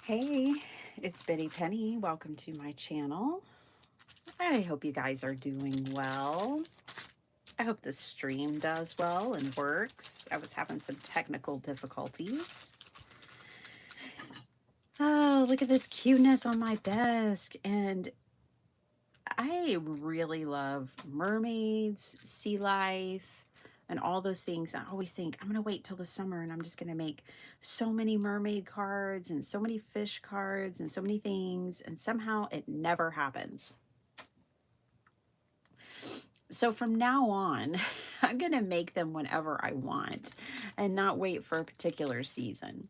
Hey, it's Betty Penny. Welcome to my channel. I hope you guys are doing well. I hope the stream does well and works. I was having some technical difficulties. Oh, look at this cuteness on my desk. And I really love mermaids, sea life, and all those things. I always think I'm going to wait till the summer and I'm just going to make so many mermaid cards and so many fish cards and so many things. And somehow it never happens. So from now on, I'm going to make them whenever I want and not wait for a particular season.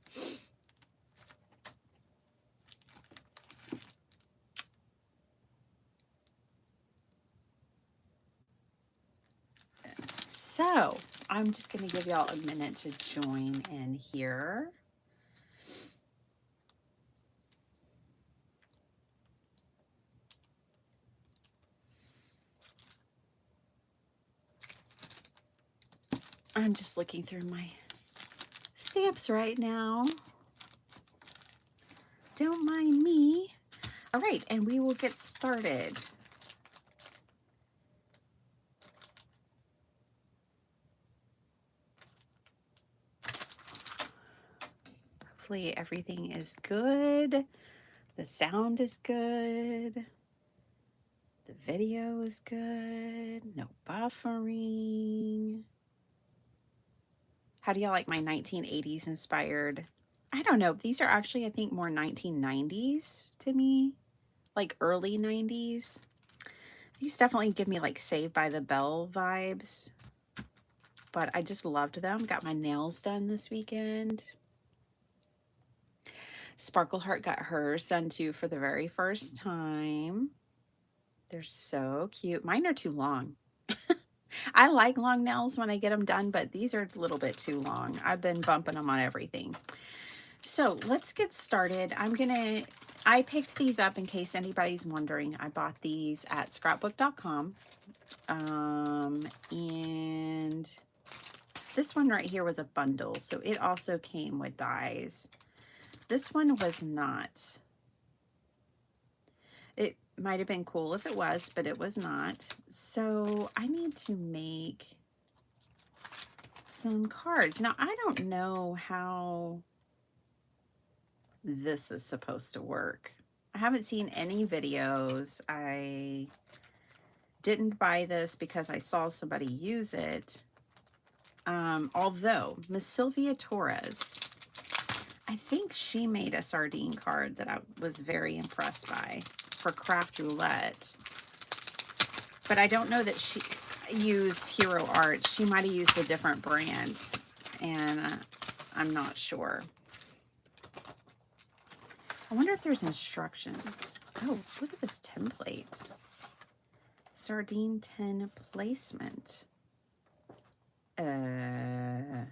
So I'm just going to give y'all a minute to join in here. I'm just looking through my stamps right now. Don't mind me. All right, and we will get started. Hopefully everything is good. The sound is good. The video is good. No buffering. How do y'all like my 1980s inspired? I don't know. These are actually, I think, more 1990s to me. Like early 90s. These definitely give me like Saved by the Bell vibes. But I just loved them. Got my nails done this weekend. Sparkleheart got hers done too for the very first time. They're so cute. Mine are too long. I like long nails when I get them done, but these are a little bit too long. I've been bumping them on everything. So let's get started. I picked these up in case anybody's wondering. I bought these at scrapbook.com. And this one right here was a bundle. So it also came with dies. This one was not. It might have been cool if it was, but it was not. So I need to make some cards. Now, I don't know how this is supposed to work. I haven't seen any videos. I didn't buy this because I saw somebody use it. Although Miss Sylvia Torres, I think she made a sardine card that I was very impressed by for Craft Roulette. But I don't know that she used Hero Art. She might have used a different brand, and I'm not sure. I wonder if there's instructions. Oh, look at this template. Sardine tin placement. Okay.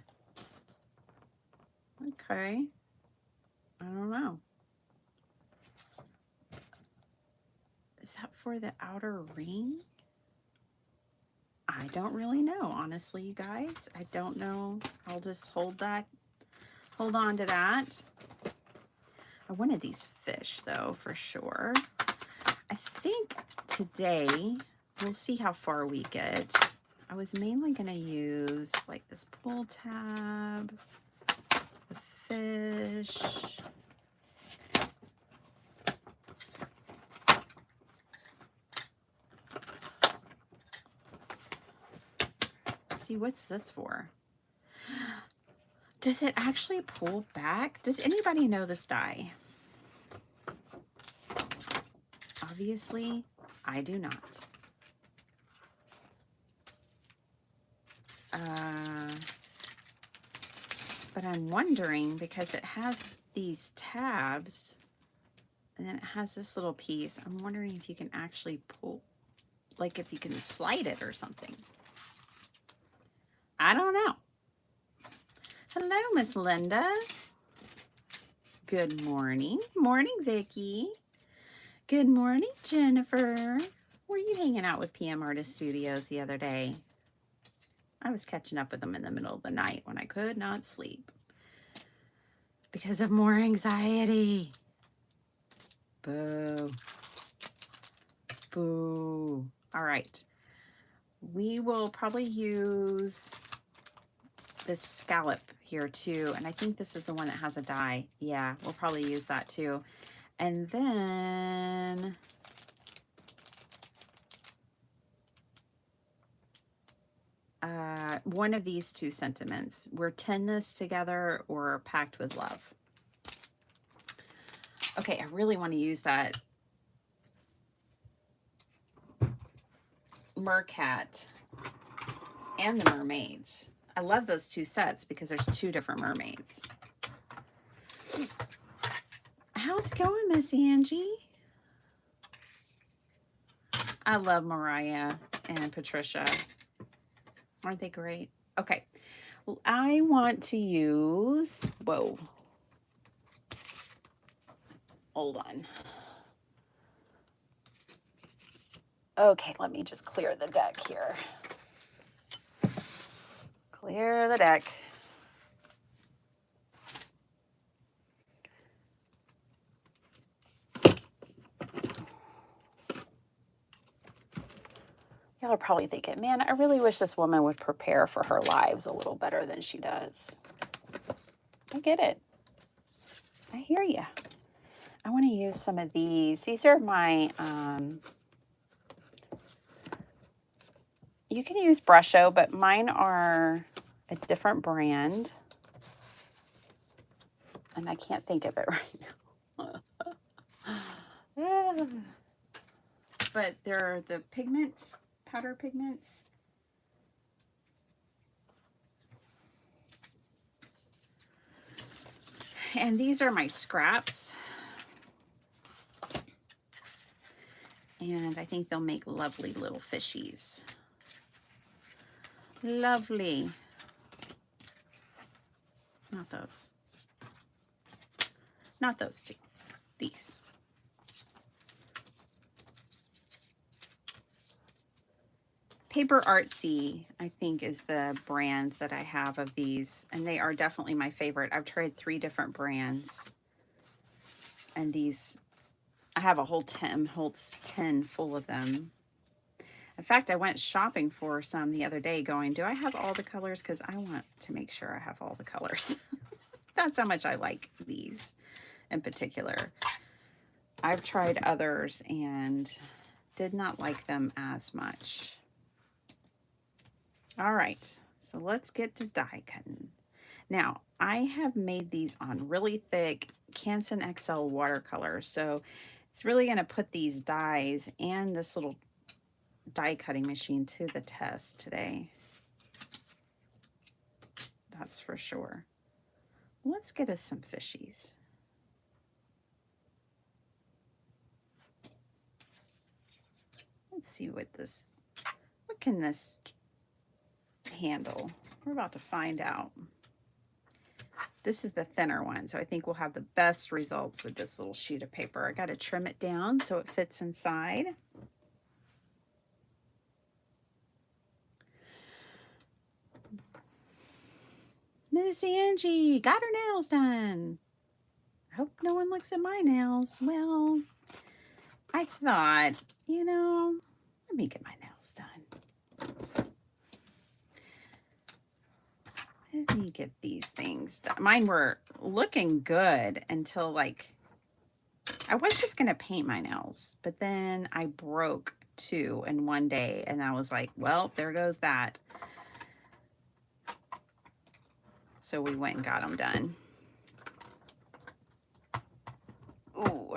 I don't know. Is that for the outer ring? I don't really know, honestly, you guys. I don't know. I'll just hold on to that. I wanted these fish, though, for sure. I think today, we'll see how far we get. I was mainly going to use, like, this pull tab, the fish. See, what's this for? Does it actually pull back? Does anybody know this die? Obviously, I do not. But I'm wondering, because it has these tabs, and then it has this little piece, I'm wondering if you can actually pull, like if you can slide it or something. I don't know. Hello, Miss Linda. Good morning. Morning, Vicki. Good morning, Jennifer. Were you hanging out with PM Artist Studios the other day? I was catching up with them in the middle of the night when I could not sleep because of more anxiety. Boo. Boo. All right. We will probably use this scallop here too. And I think this is the one that has a die. Yeah, we'll probably use that too. And then one of these two sentiments. We're tin this together or packed with love. Okay, I really want to use that Mercat and the mermaids. I love those two sets because there's two different mermaids. How's it going, Miss Angie? I love Mariah and Patricia. Aren't they great? Okay. Well, I want to use, whoa. Hold on. Okay, let me just clear the deck here. Clear the deck. Y'all are probably thinking, man, I really wish this woman would prepare for her lives a little better than she does. I get it. I hear you. I want to use some of these. These are my, you can use Brusho, but mine are a different brand. And I can't think of it right now. But they're the pigments, powder pigments. And these are my scraps. And I think they'll make lovely little fishies. Lovely. Not those. Not those two. These. Paper Artsy, I think, is the brand that I have of these. And they are definitely my favorite. I've tried 3 different brands. And these, I have a whole Holtz tin full of them. In fact, I went shopping for some the other day going, do I have all the colors? Because I want to make sure I have all the colors. That's how much I like these in particular. I've tried others and did not like them as much. All right, so let's get to die cutting. Now, I have made these on really thick Canson XL watercolor, so it's really going to put these dies and this little die cutting machine to the test today. That's for sure. Let's get us some fishies. Let's see what can this handle? We're about to find out. This is the thinner one, so I think we'll have the best results with this little sheet of paper. I got to trim it down so it fits inside. Miss Angie got her nails done. I hope no one looks at my nails. Well, I thought, you know, let me get my nails done. Let me get these things done. Mine were looking good until, like, I was just going to paint my nails, but then I broke 2 in one day, and I was like, well, there goes that. So we went and got them done. Ooh.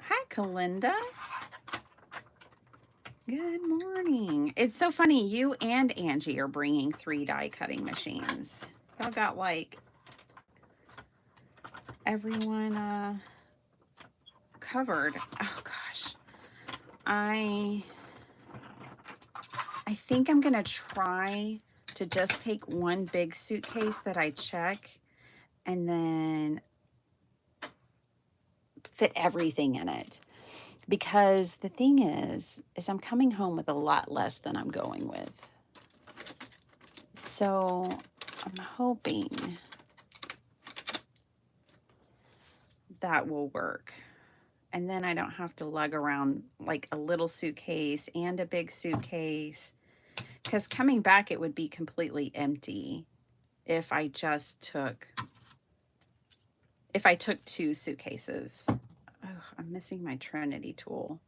Hi, Kalinda. Good morning. It's so funny. You and Angie are bringing 3 die cutting machines. Y'all got like everyone covered. Oh gosh. I think I'm going to try to just take one big suitcase that I check and then fit everything in it. Because the thing is I'm coming home with a lot less than I'm going with. So I'm hoping that will work. And then I don't have to lug around like a little suitcase and a big suitcase, because coming back it would be completely empty if I took 2 suitcases. Oh, I'm missing my Trinity tool.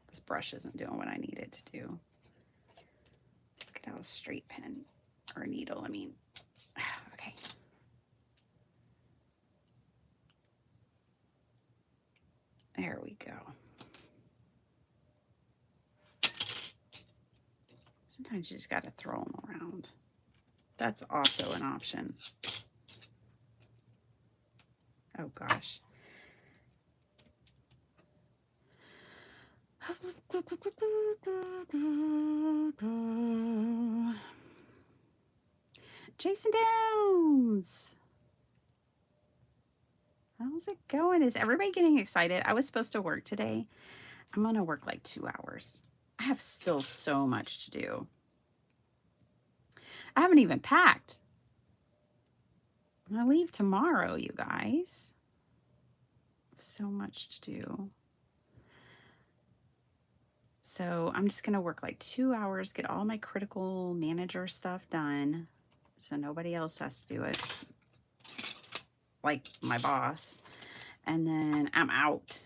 This brush isn't doing what I need it to do. Let's get out a straight pen, or a needle, I mean. Okay. There we go. Sometimes you just got to throw them around. That's also an option. Oh gosh. Jason Downs. How's it going? Is everybody getting excited? I was supposed to work today. I'm going to work like 2 hours. I have still so much to do. I haven't even packed. I leave tomorrow, you guys. So much to do. So I'm just going to work like 2 hours, get all my critical manager stuff done so nobody else has to do it, like my boss. And then I'm out.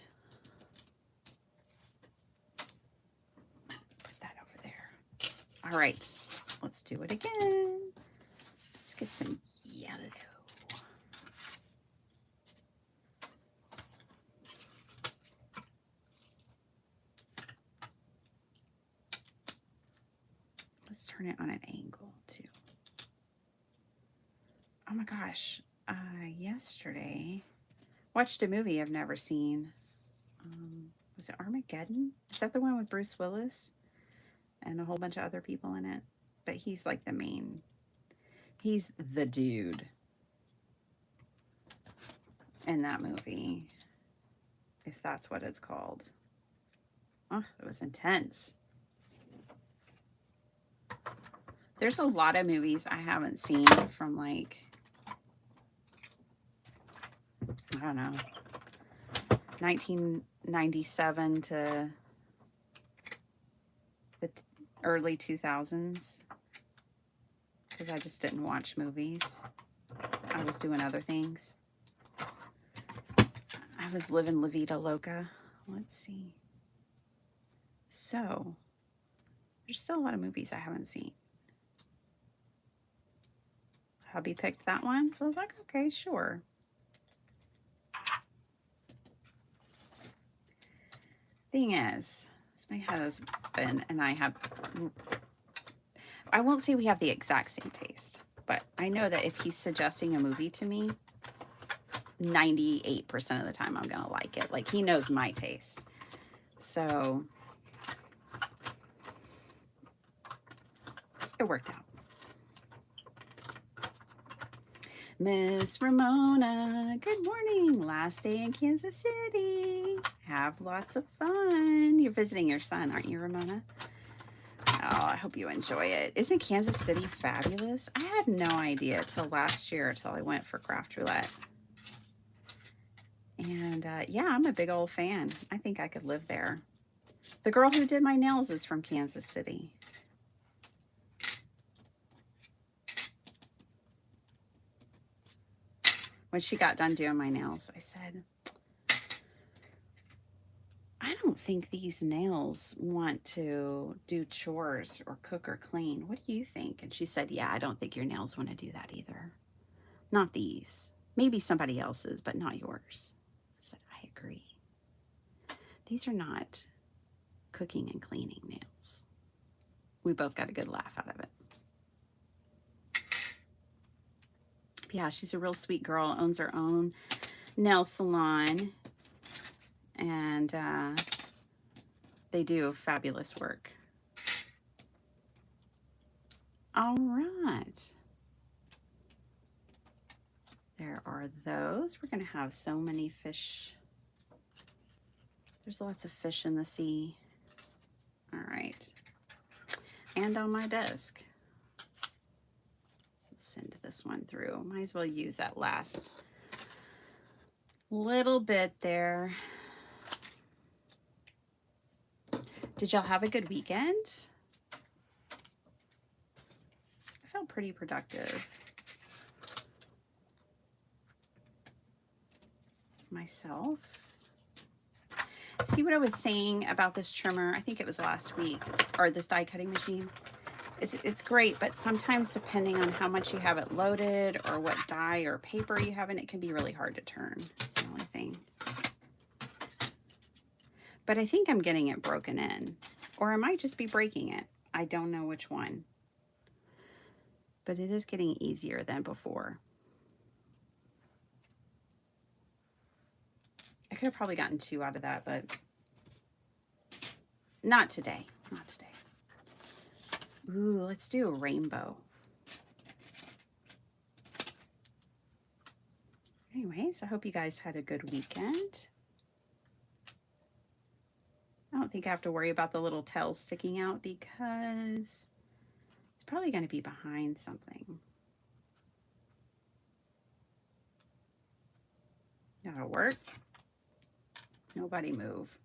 Put that over there. All right, let's do it again. Let's get some yellow. Let's turn it on an angle too. Oh my gosh, yesterday watched a movie I've never seen. Was it Armageddon? Is that the one with Bruce Willis and a whole bunch of other people in it? But he's like the main, he's the dude in that movie, if that's what it's called. Oh, it was intense. There's a lot of movies I haven't seen from like, I don't know, 1997 to the early 2000s, because I just didn't watch movies. I was doing other things. I was living La Vida Loca. Let's see. So, there's still a lot of movies I haven't seen. Hubby picked that one, so I was like, okay, sure. Thing is, my husband and I won't say we have the exact same taste, but I know that if he's suggesting a movie to me, 98% of the time I'm gonna like it. Like, he knows my taste. So it worked out. Miss Ramona, good morning. Last day in Kansas City. Have lots of fun. You're visiting your son, aren't you, Ramona? Oh, I hope you enjoy it. Isn't Kansas City fabulous? I had no idea till last year, till I went for craft roulette. And yeah, I'm a big old fan. I think I could live there. The girl who did my nails is from Kansas City. When she got done doing my nails, I said, I don't think these nails want to do chores or cook or clean. What do you think? And she said, yeah, I don't think your nails want to do that either. Not these. Maybe somebody else's, but not yours. I said, I agree. These are not cooking and cleaning nails. We both got a good laugh out of it. Yeah, she's a real sweet girl, owns her own nail salon, and they do fabulous work. All right. There are those. We're going to have so many fish. There's lots of fish in the sea. All right. And land on my desk. Let's send this one through. Might as well use that last little bit there. Did y'all have a good weekend? I felt pretty productive myself. See what I was saying about this trimmer? I think it was last week, or this die cutting machine. It's great, but sometimes depending on how much you have it loaded or what die or paper you have in it, can be really hard to turn. That's the only thing. But I think I'm getting it broken in, or I might just be breaking it. I don't know which one. But it is getting easier than before. I could have probably gotten 2 out of that, but not today. Not today. Ooh, let's do a rainbow. Anyways, I hope you guys had a good weekend. I don't think I have to worry about the little tails sticking out because it's probably going to be behind something. That'll work. Nobody move.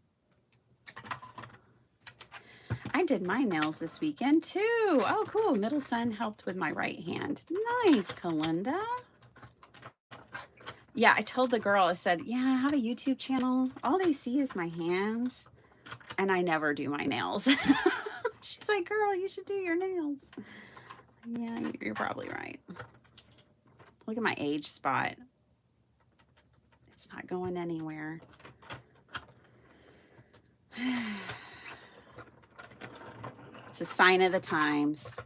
I did my nails this weekend too. Oh, cool. Middle son helped with my right hand. Nice, Kalinda. Yeah, I told the girl, I said, yeah, I have a YouTube channel. All they see is my hands, and I never do my nails. She's like, girl, you should do your nails. Yeah, you're probably right. Look at my age spot. It's not going anywhere. It's a sign of the times.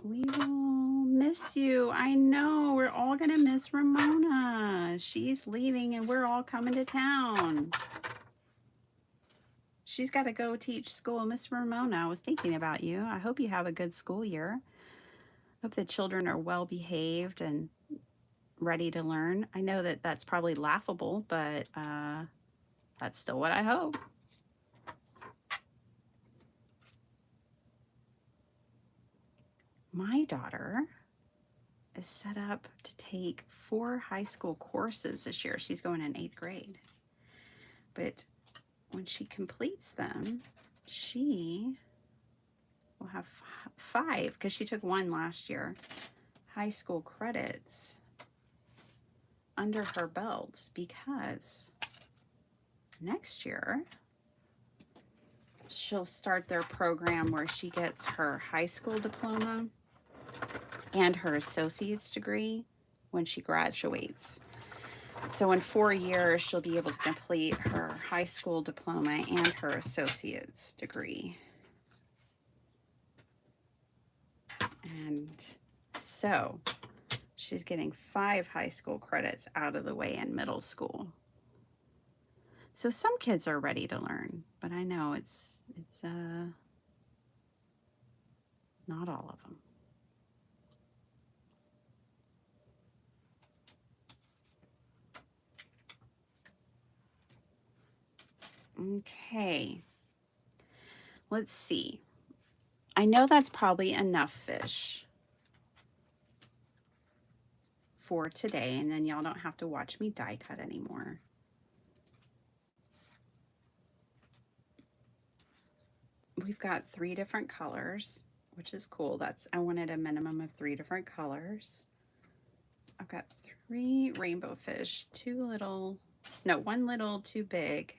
We will miss you. I know. We're all going to miss Ramona. She's leaving and we're all coming to town. She's got to go teach school. Miss Ramona, I was thinking about you. I hope you have a good school year. Hope the children are well behaved and ready to learn. I know that that's probably laughable, but that's still what I hope. My daughter is set up to take 4 high school courses this year. She's going in 8th grade. But when she completes them, she will have 5, because she took 1 last year, high school credits under her belt, because next year she'll start their program where she gets her high school diploma and her associate's degree when she graduates. So in 4 years, she'll be able to complete her high school diploma and her associate's degree. And so she's getting 5 high school credits out of the way in middle school. So some kids are ready to learn, but I know it's not all of them. Okay, let's see. I know that's probably enough fish for today, and then y'all don't have to watch me die cut anymore. We've got 3 different colors, which is cool. I wanted a minimum of 3 different colors. I've got 3 rainbow fish, 1 little, 2 big,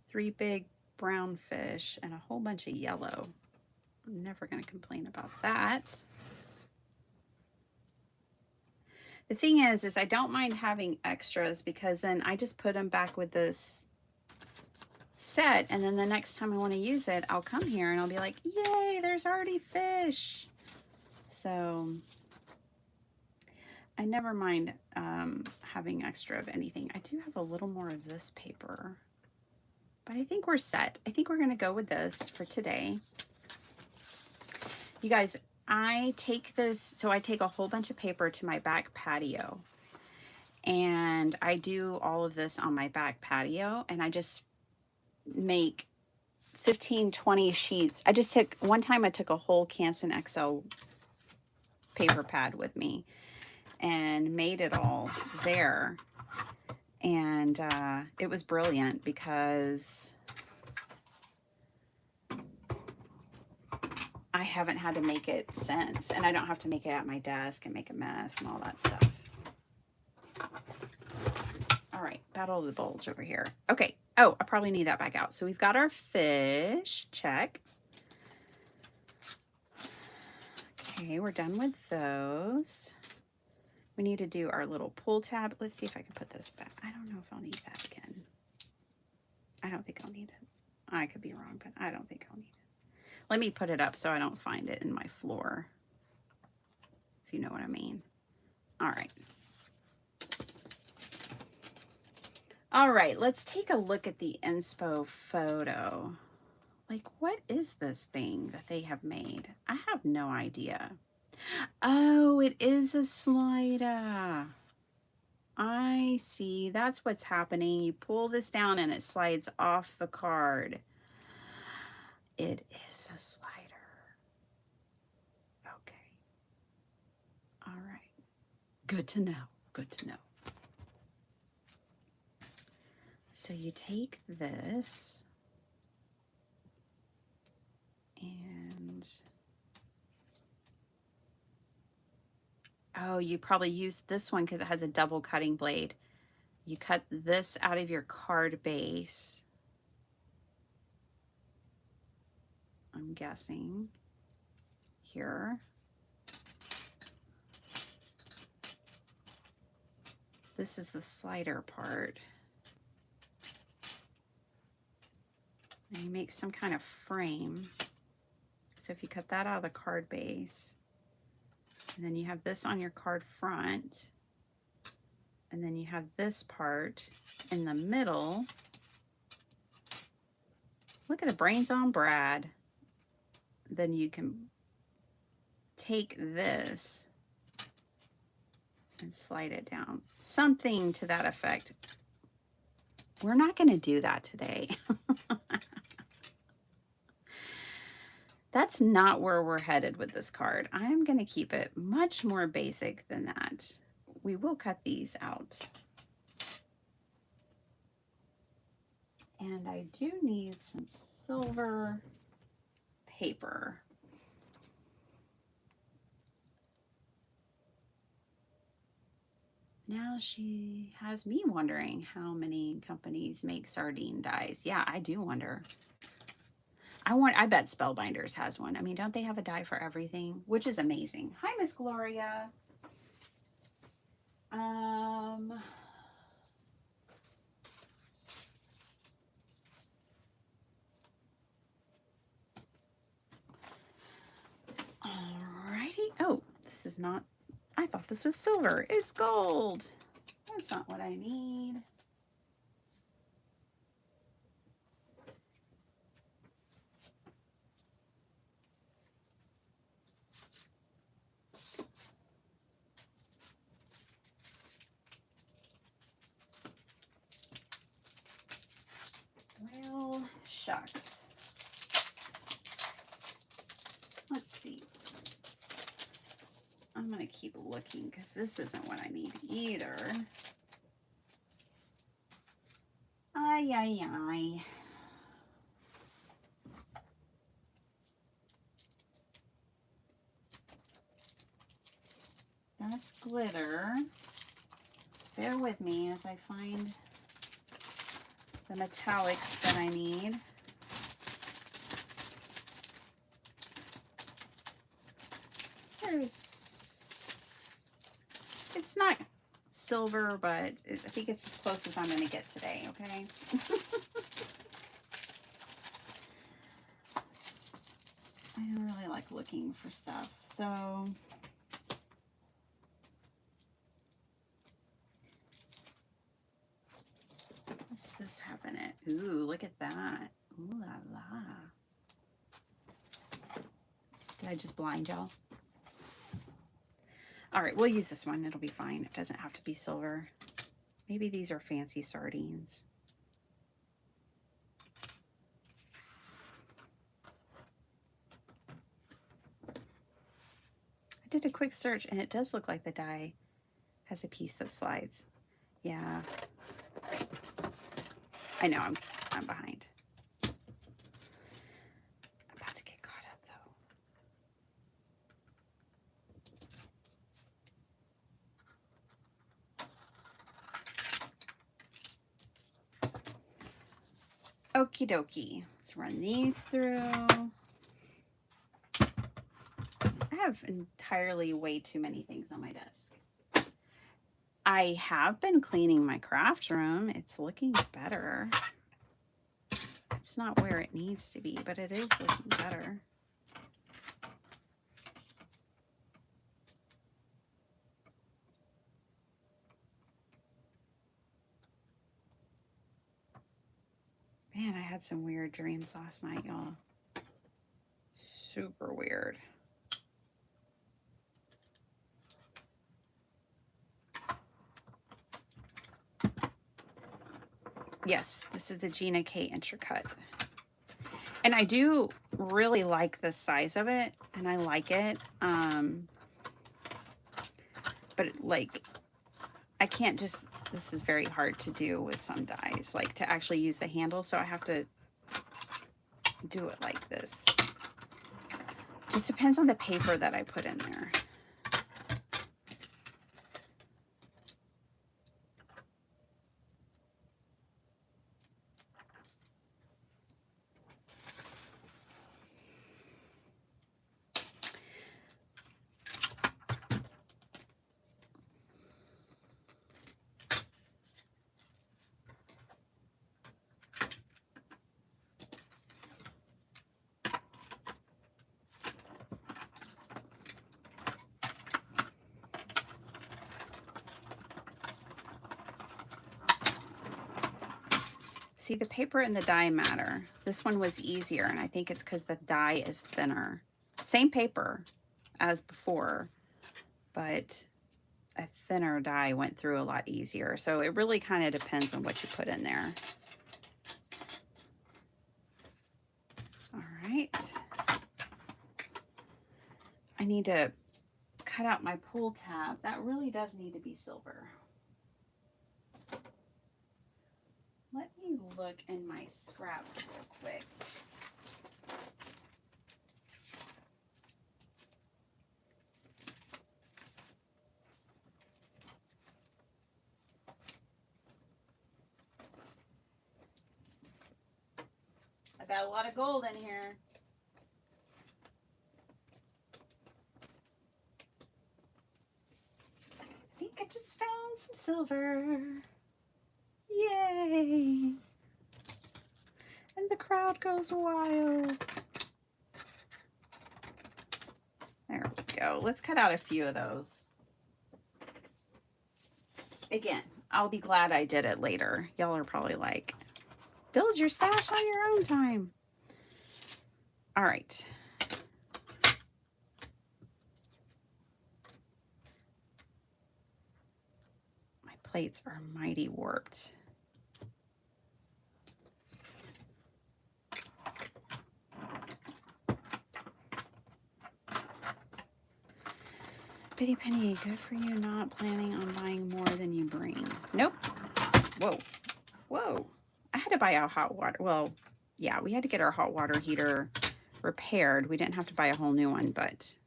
3 big brown fish, and a whole bunch of yellow. I'm never going to complain about that. The thing is I don't mind having extras, because then I just put them back with this set, and then the next time I want to use it, I'll come here and I'll be like, yay, there's already fish. So I never mind having extra of anything. I do have a little more of this paper, but I think we're set. I think we're going to go with this for today. You guys, I take a whole bunch of paper to my back patio, And I do all of this on my back patio, and I just make 15, 20 sheets. I just took, one time I took a whole Canson XL paper pad with me and made it all there. And it was brilliant because I haven't had to make it since. And I don't have to make it at my desk and make a mess and all that stuff. All right, Battle of the Bulge over here. Okay. Oh, I probably need that back out. So we've got our fish. Check. Okay, we're done with those. We need to do our little pull tab. Let's see if I can put this back. I don't know if I'll need that again. I don't think I'll need it. I could be wrong, but I don't think I'll need it. Let me put it up so I don't find it in my floor, if you know what I mean. All right. All right, let's take a look at the inspo photo. Like, what is this thing that they have made? I have no idea. Oh, it is a slider. I see. That's what's happening. You pull this down and it slides off the card. It is a slider. Okay. All right. Good to know. Good to know. So you take this and oh, you probably used this one because it has a double cutting blade. You cut this out of your card base, I'm guessing, here. This is the slider part. And you make some kind of frame. So if you cut that out of the card base, and then you have this on your card front, and then you have this part in the middle. Look at the brains on Brad. Then you can take this and slide it down. Something to that effect. We're not going to do that today. That's not where we're headed with this card. I'm going to keep it much more basic than that. We will cut these out. And I do need some silver paper. Now she has me wondering how many companies make sardine dies. Yeah, I do wonder. I bet Spellbinders has one. I mean, don't they have a die for everything? Which is amazing. Hi, Miss Gloria. Alrighty. Oh, this is not, I thought this was silver. It's gold. That's not what I need. Well, shucks. Let's see. I'm going to keep looking because this isn't what I need either. Ay, ay, ay. That's glitter. Bear with me as I find the metallics that I need. It's not silver, but I think it's as close as I'm going to get today, okay? I don't really like looking for stuff, so what's this have in it? Ooh, look at that. Ooh la la. Did I just blind y'all? All right, we'll use this one. It'll be fine. It doesn't have to be silver. Maybe these are fancy sardines. I did a quick search and it does look like the die has a piece that slides. Yeah. I know I'm behind. I'm about to get caught up though. Okie dokie. Let's run these through. I have entirely way too many things on my desk. I have been cleaning my craft room. It's looking better. It's not where it needs to be, but it is looking better. Man, I had some weird dreams last night, y'all. Super weird. Yes, this is the Gina K Intracut. And I do really like the size of it, and I like it. But like, I can't just, this is very hard to do with some dies, like to actually use the handle, so I have to do it like this. Just depends on the paper that I put in there. See, the paper and the die matter. This one was easier, and I think it's because the die is thinner. Same paper as before, but a thinner die went through a lot easier. So it really kind of depends on what you put in there. All right. I need to cut out my pull tab. That really does need to be silver. Let me look in my scraps real quick. I got a lot of gold in here. I think I just found some silver. Yay! And the crowd goes wild. There we go. Let's cut out a few of those. Again, I'll be glad I did it later. Y'all are probably like, build your stash on your own time. All right. My plates are mighty warped. Bitty Penny, good for you not planning on buying more than you bring. Nope. Whoa. Whoa. I had to buy a hot water. Well, yeah, we had to get our hot water heater repaired. We didn't have to buy a whole new one, but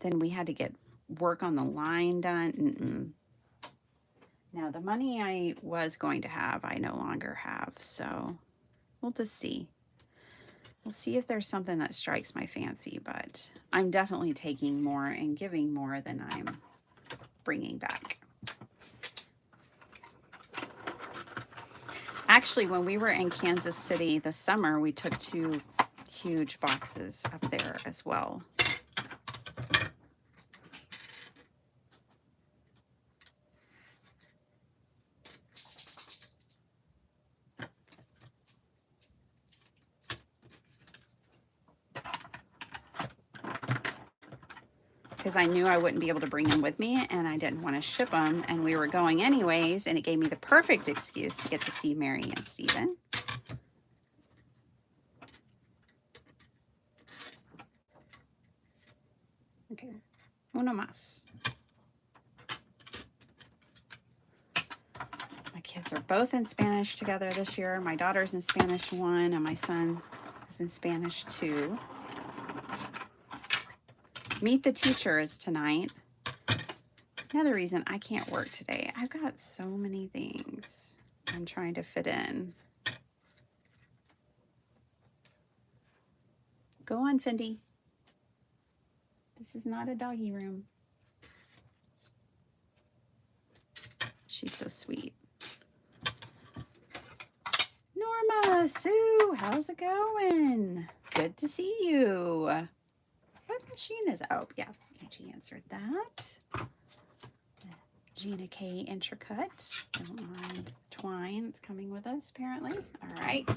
then we had to get work on the line done. Now, the money I was going to have, I no longer have. So we'll just see. We'll see if there's something that strikes my fancy, but I'm definitely taking more and giving more than I'm bringing back. Actually, when we were in Kansas City this summer, we took 2 huge boxes up there as well. because I knew I wouldn't be able to bring them with me, and I didn't want to ship them, and we were going anyways, and it gave me the perfect excuse to get to see Mary and Stephen. Okay, uno más. My kids are both in Spanish together this year. My daughter's in Spanish 1, and my son is in Spanish 2. Meet the Teacher is tonight. Another reason I can't work today. I've got so many things I'm trying to fit in. Go on, Fendi. This is not a doggy room. She's so sweet. Norma, Sue, how's it going? Good to see you. What machine is, oh yeah, Angie answered that. Gina K Intricate. Don't mind twine that's coming with us apparently. All right.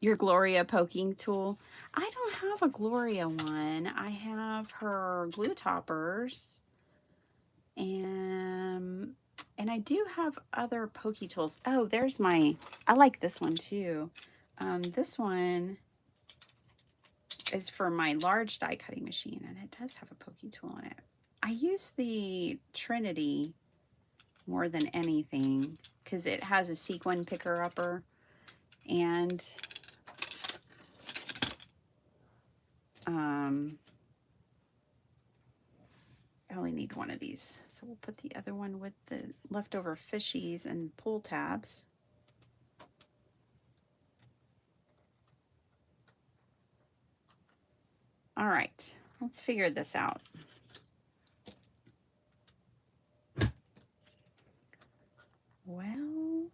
Your Gloria poking tool. I don't have a Gloria one. I have her glue toppers. And I do have other pokey tools. Oh, there's my, I like this one too. This one is for my large die cutting machine, and it does have a pokey tool in it. I use the Trinity more than anything because it has a sequin picker upper, and I only need one of these, so we'll put the other one with the leftover fishies and pull tabs. All right, let's figure this out. Well.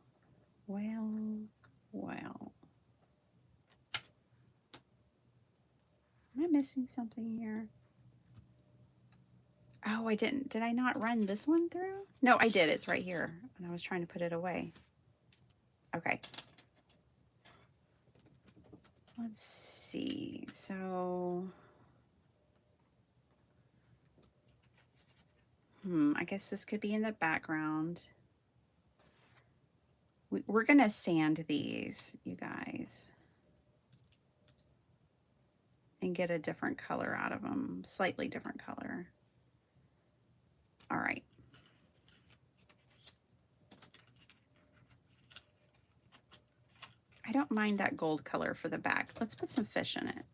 Am I missing something here? Oh, I didn't. Did I not run this one through? No, I did. It's right here. And I was trying to put it away. Okay. Let's see. So, I guess this could be in the background. We're going to sand these, you guys, and get a different color out of them, slightly different color. All right. I don't mind that gold color for the back. Let's put some fish in it.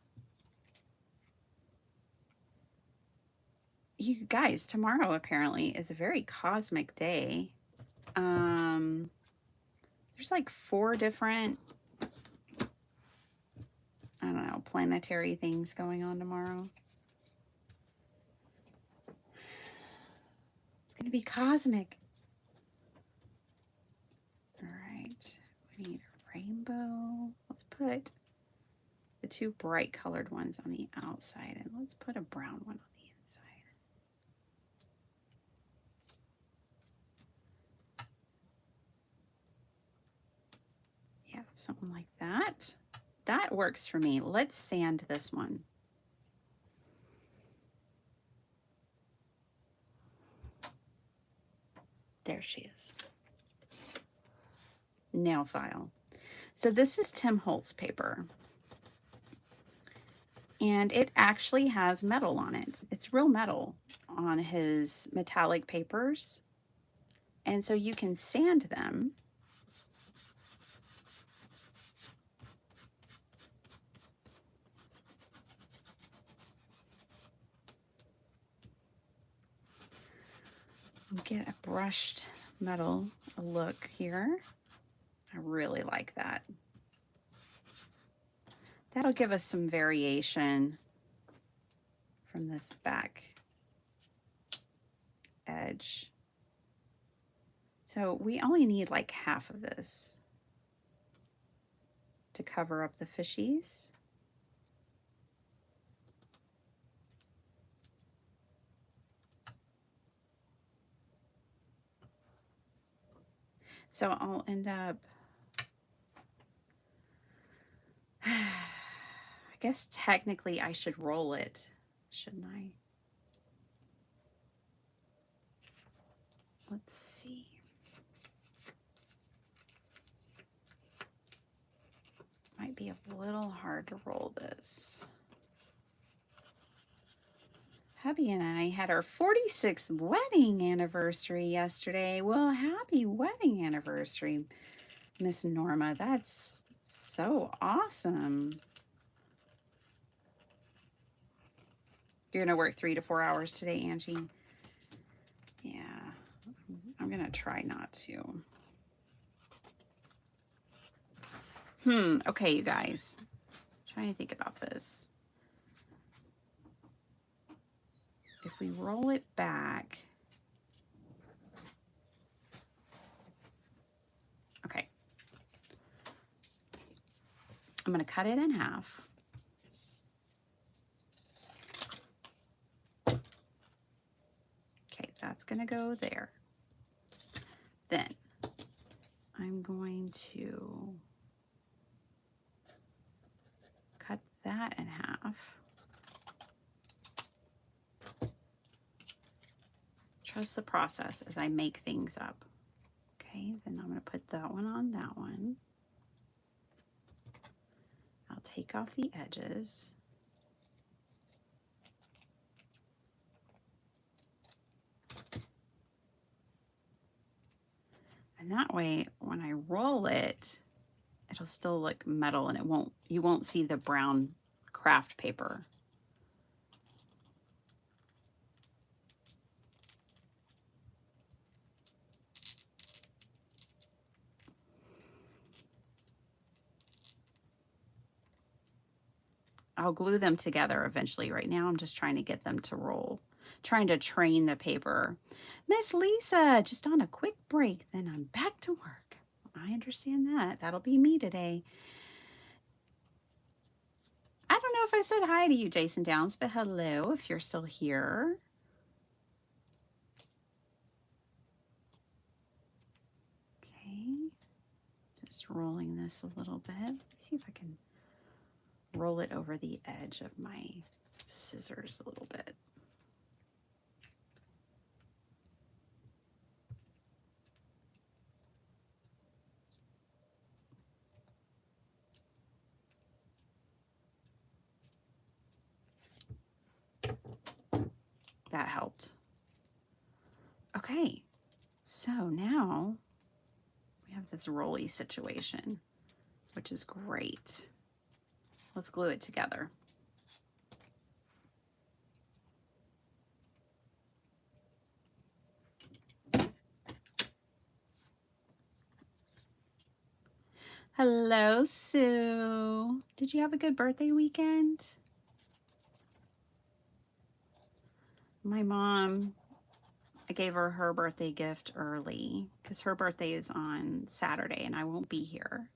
You guys, tomorrow apparently is a very cosmic day. There's like 4 different, I don't know, planetary things going on tomorrow. It's going to be cosmic. All right, we need a rainbow. Let's put the 2 bright colored ones on the outside, and let's put a brown one on the inside. Yeah, something like that. That works for me. Let's sand this one. There she is. Nail file. So this is Tim Holtz paper. And it actually has metal on it. It's real metal on his metallic papers. And so you can sand them. Get a brushed metal look here. I really like that. That'll give us some variation from this back edge. So we only need like half of this to cover up the fishies. So I'll end up, I guess technically I should roll it, shouldn't I? Let's see. Might be a little hard to roll this. Hubby and I had our 46th wedding anniversary yesterday. Well, happy wedding anniversary, Miss Norma. That's so awesome. You're going to work 3 to 4 hours today, Angie? Yeah, I'm going to try not to. Okay, you guys. I'm trying to think about this. If we roll it back. Okay. I'm going to cut it in half. Okay, that's going to go there. Then I'm going to cut that in half. Trust the process as I make things up. Okay, then I'm going to put that one on that one. I'll take off the edges. And that way, when I roll it, it'll still look metal and you won't see the brown craft paper. I'll glue them together eventually. Right now, I'm just trying to get them to roll, trying to train the paper. Miss Lisa, just on a quick break, then I'm back to work. I understand that. That'll be me today. I don't know if I said hi to you, Jason Downs, but hello if you're still here. Okay, just rolling this a little bit. Let's see if I can roll it over the edge of my scissors a little bit. That helped. Okay, so now we have this rolly situation, which is great. Let's glue it together. Hello, Sue. Did you have a good birthday weekend? My mom, I gave her her birthday gift early because her birthday is on Saturday and I won't be here.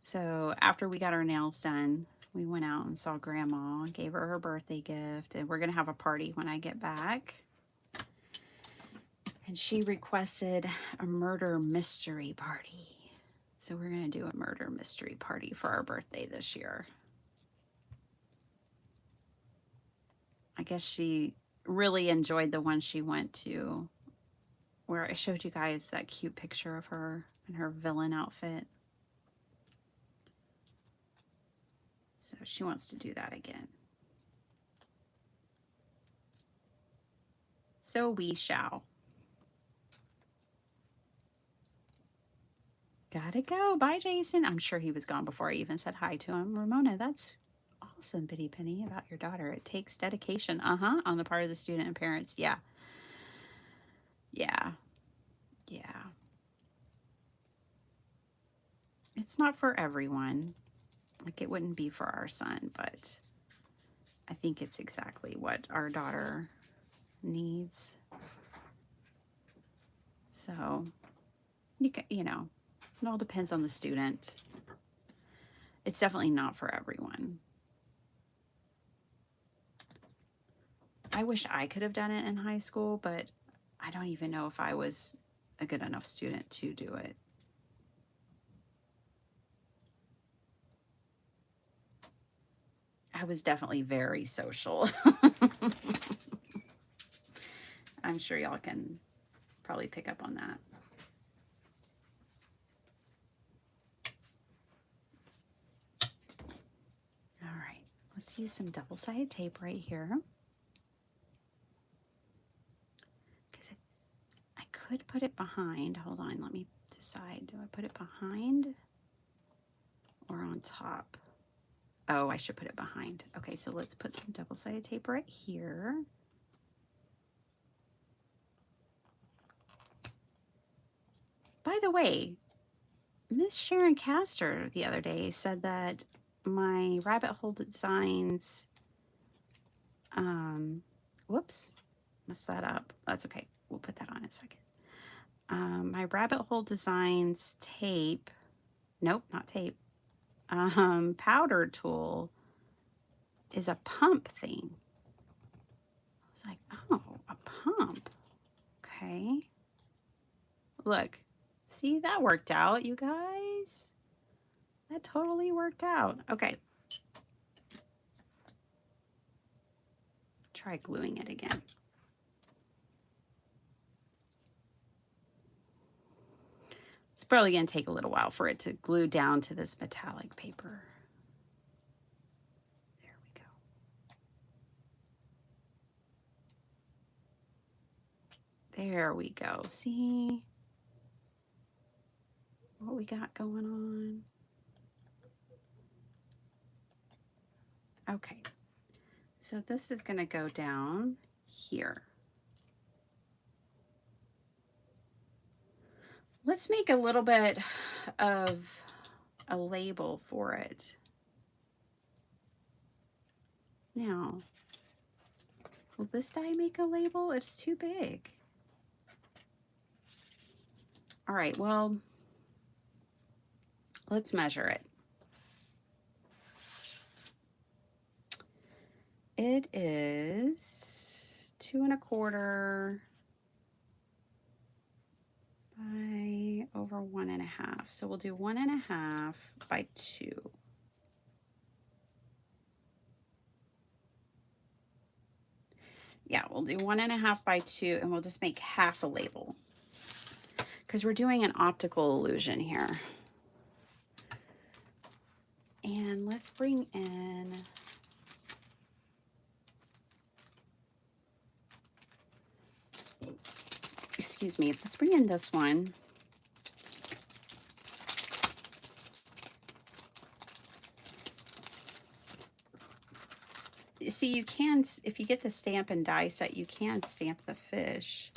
So after we got our nails done, we went out and saw Grandma, gave her her birthday gift, and we're going to have a party when I get back. And she requested a murder mystery party. So we're going to do a murder mystery party for our birthday this year. I guess she really enjoyed the one she went to, where I showed you guys that cute picture of her in her villain outfit. So she wants to do that again. So we shall. Gotta go. Bye, Jason. I'm sure he was gone before I even said hi to him. Ramona, that's awesome, Bitty Penny, about your daughter. It takes dedication. On the part of the student and parents. Yeah. Yeah. Yeah. It's not for everyone. Like, it wouldn't be for our son, but I think it's exactly what our daughter needs. So, you know, it all depends on the student. It's definitely not for everyone. I wish I could have done it in high school, but I don't even know if I was a good enough student to do it. I was definitely very social. I'm sure y'all can probably pick up on that. All right, let's use some double-sided tape right here. Because I could put it behind. Hold on, let me decide. Do I put it behind or on top? Oh, I should put it behind. Okay, so let's put some double-sided tape right here. By the way, Miss Sharon Castor the other day said that my rabbit hole designs, whoops, messed that up. That's okay. We'll put that on in a second. My rabbit hole designs tape, nope, not tape, powder tool is a pump thing. I was like, oh, a pump. Okay. Look, see, that worked out, you guys. That totally worked out. Okay. Try gluing it again. It's probably going to take a little while for it to glue down to this metallic paper. There we go. There we go. See what we got going on? Okay. So this is going to go down here. Let's make a little bit of a label for it. Now, will this die make a label? It's too big. All right, well, let's measure it. It is 2 1/4 by over 1 1/2. So we'll do 1 1/2 by 2. Yeah, we'll do 1 1/2 by 2, and we'll just make half a label because we're doing an optical illusion here. And let's bring in, excuse me, let's bring in this one. See, you can, if you get the stamp and die set, you can stamp the fish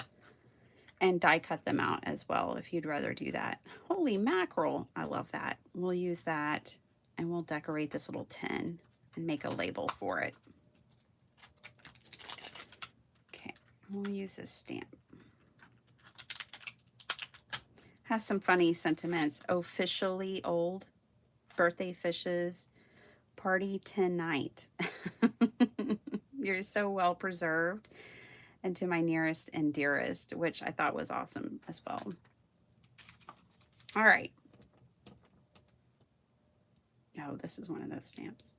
and die cut them out as well if you'd rather do that. Holy mackerel, I love that. We'll use that and we'll decorate this little tin and make a label for it. Okay, we'll use this stamp. Has some funny sentiments. Officially old, birthday fishes, party tonight. You're so well preserved. And to my nearest and dearest, which I thought was awesome as well. All right. Oh, this is one of those stamps.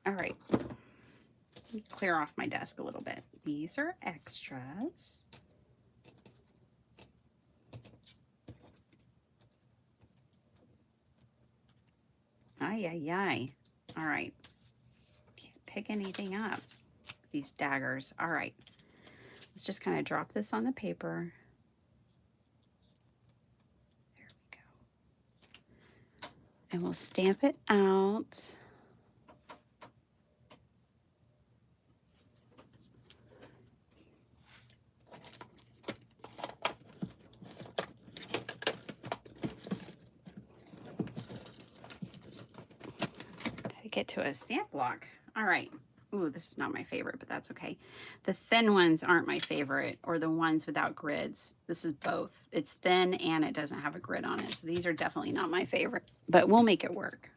All right. Clear off my desk a little bit. These are extras. Ay, ay, ay. All right. Can't pick anything up. These daggers. All right. Let's just kind of drop this on the paper. There we go. And we'll stamp it out. Get to a stamp block. All right, Ooh, this is not my favorite, but that's okay. The thin ones aren't my favorite, or the ones without grids. This is both. It's thin and it doesn't have a grid on it. So these are definitely not my favorite, but we'll make it work.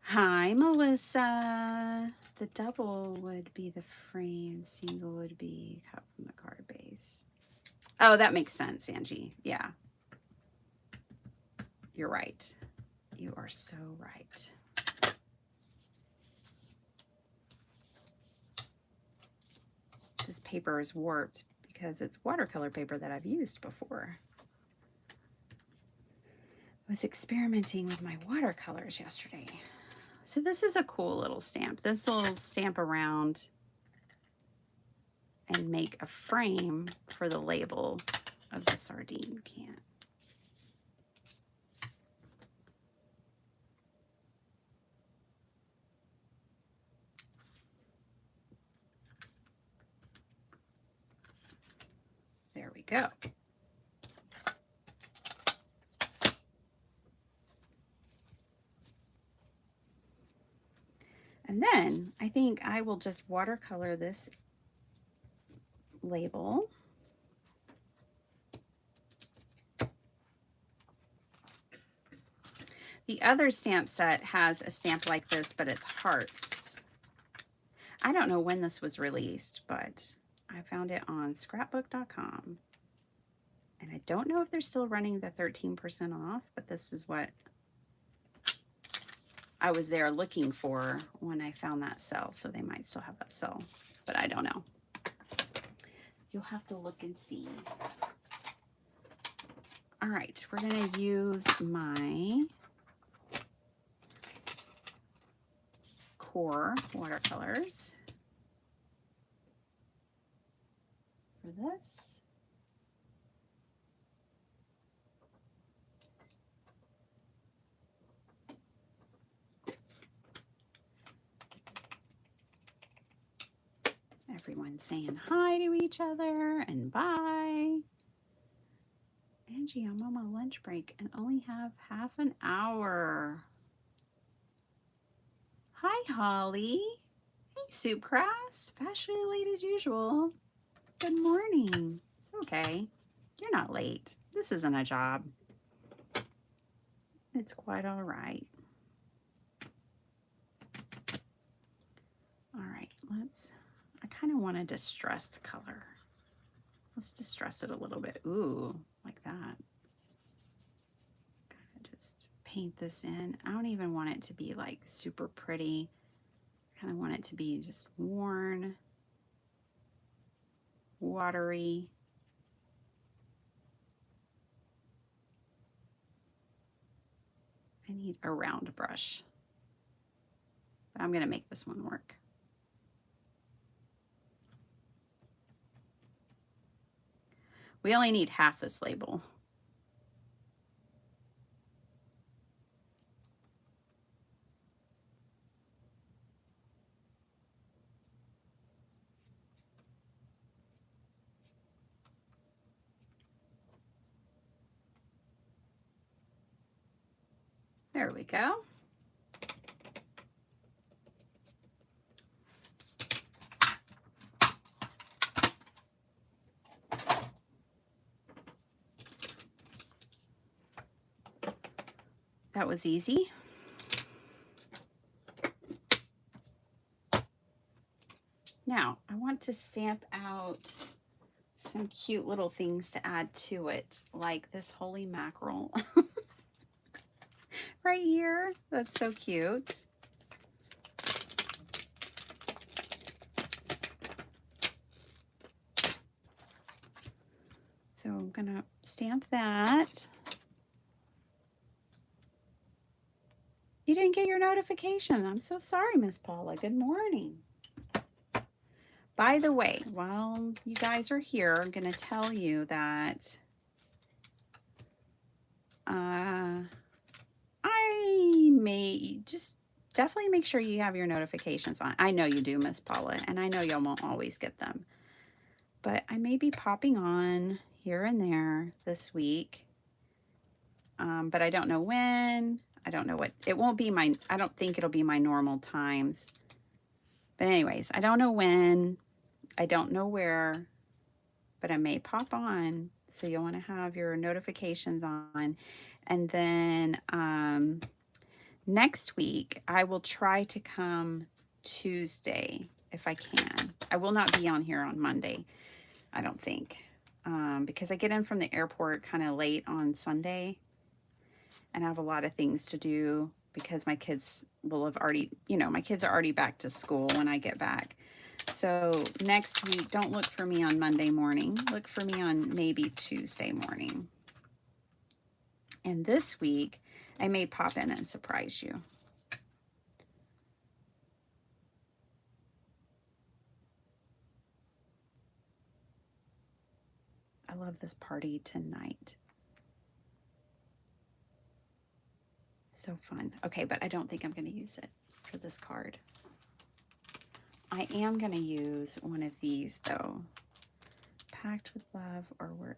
Hi, Melissa. The double would be the frame, single would be cut from the card base. Oh, that makes sense, Angie. Yeah. You're right. You are so right. This paper is warped because it's watercolor paper that I've used before. I was experimenting with my watercolors yesterday. So this is a cool little stamp. This will stamp around and make a frame for the label of the sardine can. There we go. And then I think I will just watercolor this label. The other stamp set has a stamp like this, but it's hearts. I don't know when this was released, but I found it on scrapbook.com. And I don't know if they're still running the 13% off, but this is what I was there looking for when I found that sale. So they might still have that sale, but I don't know. You'll have to look and see. All right, we're going to use my core watercolors for this. Everyone's saying hi to each other and bye. Angie, I'm on my lunch break and only have half an hour. Hi, Holly. Hey, Soupcrafts. Fashionably late as usual. Good morning. It's okay. You're not late. This isn't a job. It's quite all right. All right, I kind of want a distressed color. Let's distress it a little bit. Ooh, like that. Kind of just paint this in. I don't even want it to be like super pretty. I kind of want it to be just worn, watery. I need a round brush, but I'm going to make this one work. We only need half this label. There we go. That was easy. Now, I want to stamp out some cute little things to add to it, like this holy mackerel right here. That's so cute. So I'm gonna stamp that. You didn't get your notification. I'm so sorry, Miss Paula. Good morning. By the way, while you guys are here, I'm gonna tell you that I may just definitely make sure you have your notifications on. I know you do, Miss Paula, and I know y'all won't always get them. But I may be popping on here and there this week. But I don't know when. I don't know what, it won't be my, I don't think it'll be my normal times. But anyways, I don't know when, I don't know where, but I may pop on. So you'll want to have your notifications on. And then next week, I will try to come Tuesday if I can. I will not be on here on Monday, I don't think, because I get in from the airport kind of late on Sunday and I have a lot of things to do because my kids will have already, you know, my kids are already back to school when I get back. So next week, don't look for me on Monday morning. Look for me on maybe Tuesday morning. And this week, I may pop in and surprise you. I love this party tonight. So fun. Okay, but I don't think I'm going to use it for this card. I am going to use one of these, though. Packed with love, or we're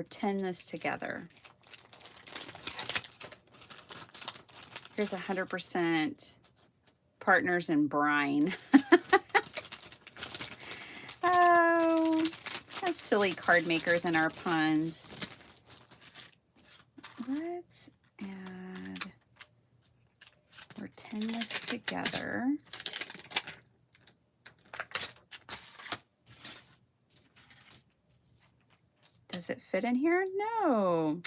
10 this together. Here's 100% partners in brine. Oh, that's silly card makers and our puns. Let's add, we're 10 this together. Does it fit in here? No.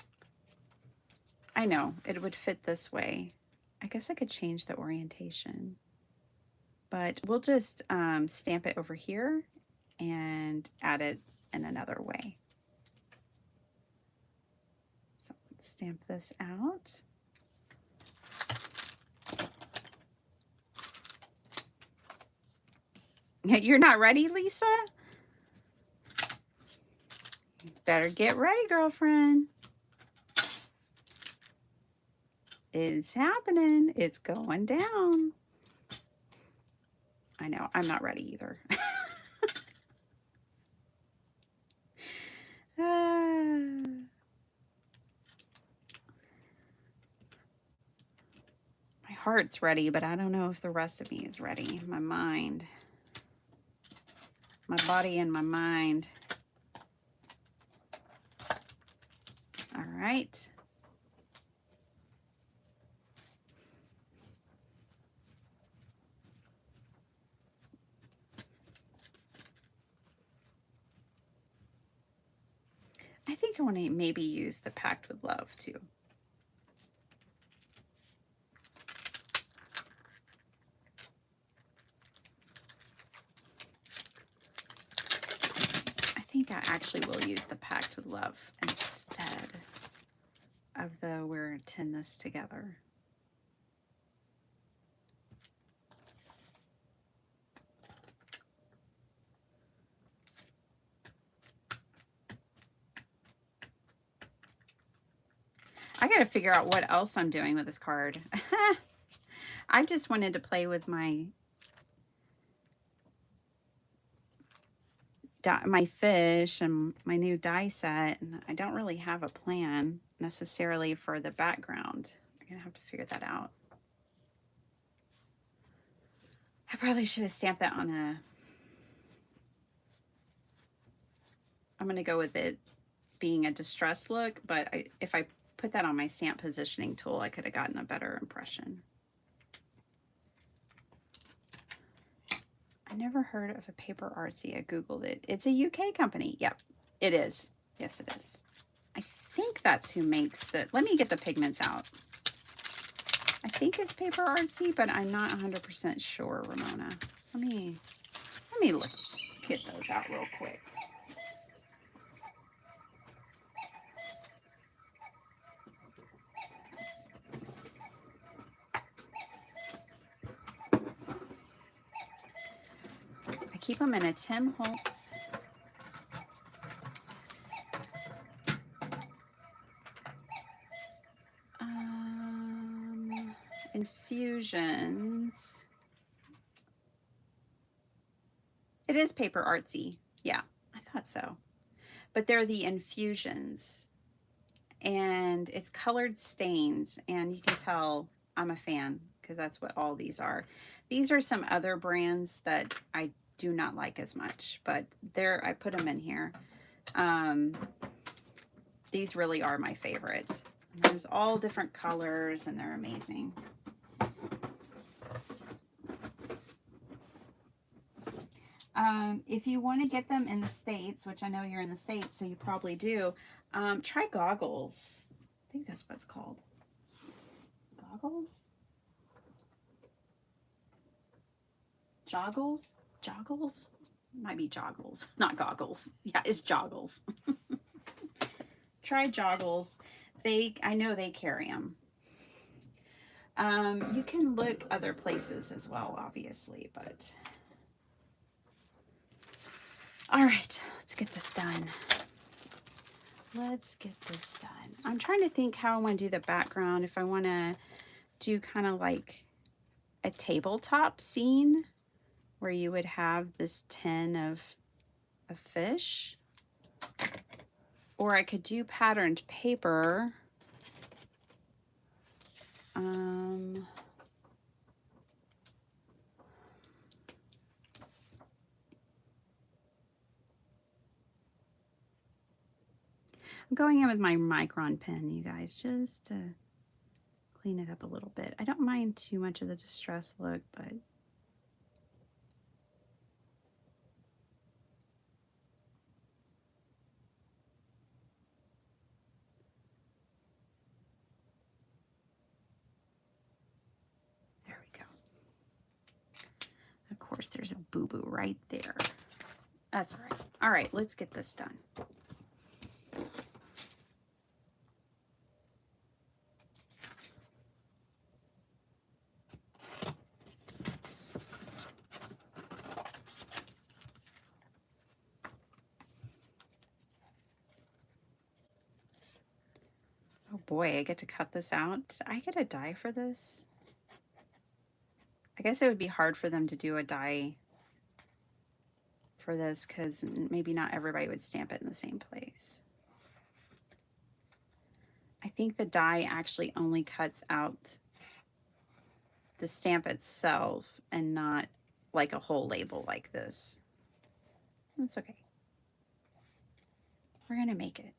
I know, it would fit this way. I guess I could change the orientation. But we'll just stamp it over here and add it in another way. So let's stamp this out. You're not ready, Lisa? Better get ready, girlfriend. It's happening. It's going down. I know, I'm not ready either. My heart's ready, but I don't know if the rest of me is ready. My mind. My body and my mind. All right. I think I want to maybe use the Packed with Love too. I think I actually will use the Packed with Love instead of the we're 10 this together. I got to figure out what else I'm doing with this card. I just wanted to play with my fish and my new die set, and I don't really have a plan necessarily for the background. I'm gonna have to figure that out. I probably should have stamped that on a, I'm gonna go with it being a distressed look, but if I put that on my stamp positioning tool, I could have gotten a better impression. I never heard of a Paper Artsy. I Googled it. It's a UK company. Yep, it is. Yes, it is. I think that's who makes the, let me get the pigments out. I think it's Paper Artsy, but I'm not 100% sure, Ramona. Let me look, get those out real quick. I keep them in a Tim Holtz Infusions. It is Paper Artsy. Yeah, I thought so. But they're the Infusions. and it's colored stains, and you can tell I'm a fan because that's what all these are. These are some other brands that I do not like as much, but there, I put them in here. Um, these really are my favorite. There's all different colors and they're amazing. If you want to get them in the States, which I know you're in the States, so you probably do, try goggles. I think that's what it's called. Goggles? Joggles? Joggles? Might be joggles, not goggles. Yeah, it's joggles. Try joggles. I know they carry them. You can look other places as well, obviously, but all right, let's get this done. Let's get this done. I'm trying to think how I want to do the background. If I want to do kind of like a tabletop scene where you would have this tin of a fish, or I could do patterned paper. I'm going in with my micron pen, you guys, just to clean it up a little bit. I don't mind too much of the distress look, but there we go. Of course, there's a boo-boo right there. That's all right. All right, let's get this done. Oh boy, I get to cut this out. Did I get a die for this? I guess it would be hard for them to do a die for this because maybe not everybody would stamp it in the same place. I think the die actually only cuts out the stamp itself and not like a whole label like this. That's okay. We're gonna make it.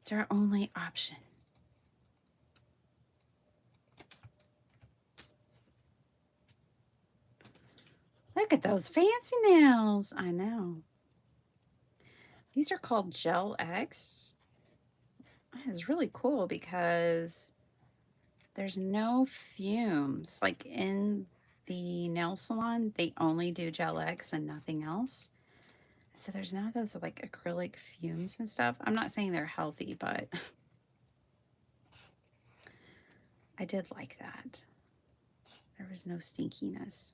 It's our only option. Look at those fancy nails. I know. These are called Gel X. That is really cool because there's no fumes. Like in the nail salon, they only do Gel X and nothing else. So there's none of those like acrylic fumes and stuff. I'm not saying they're healthy, but I did like that. There was no stinkiness.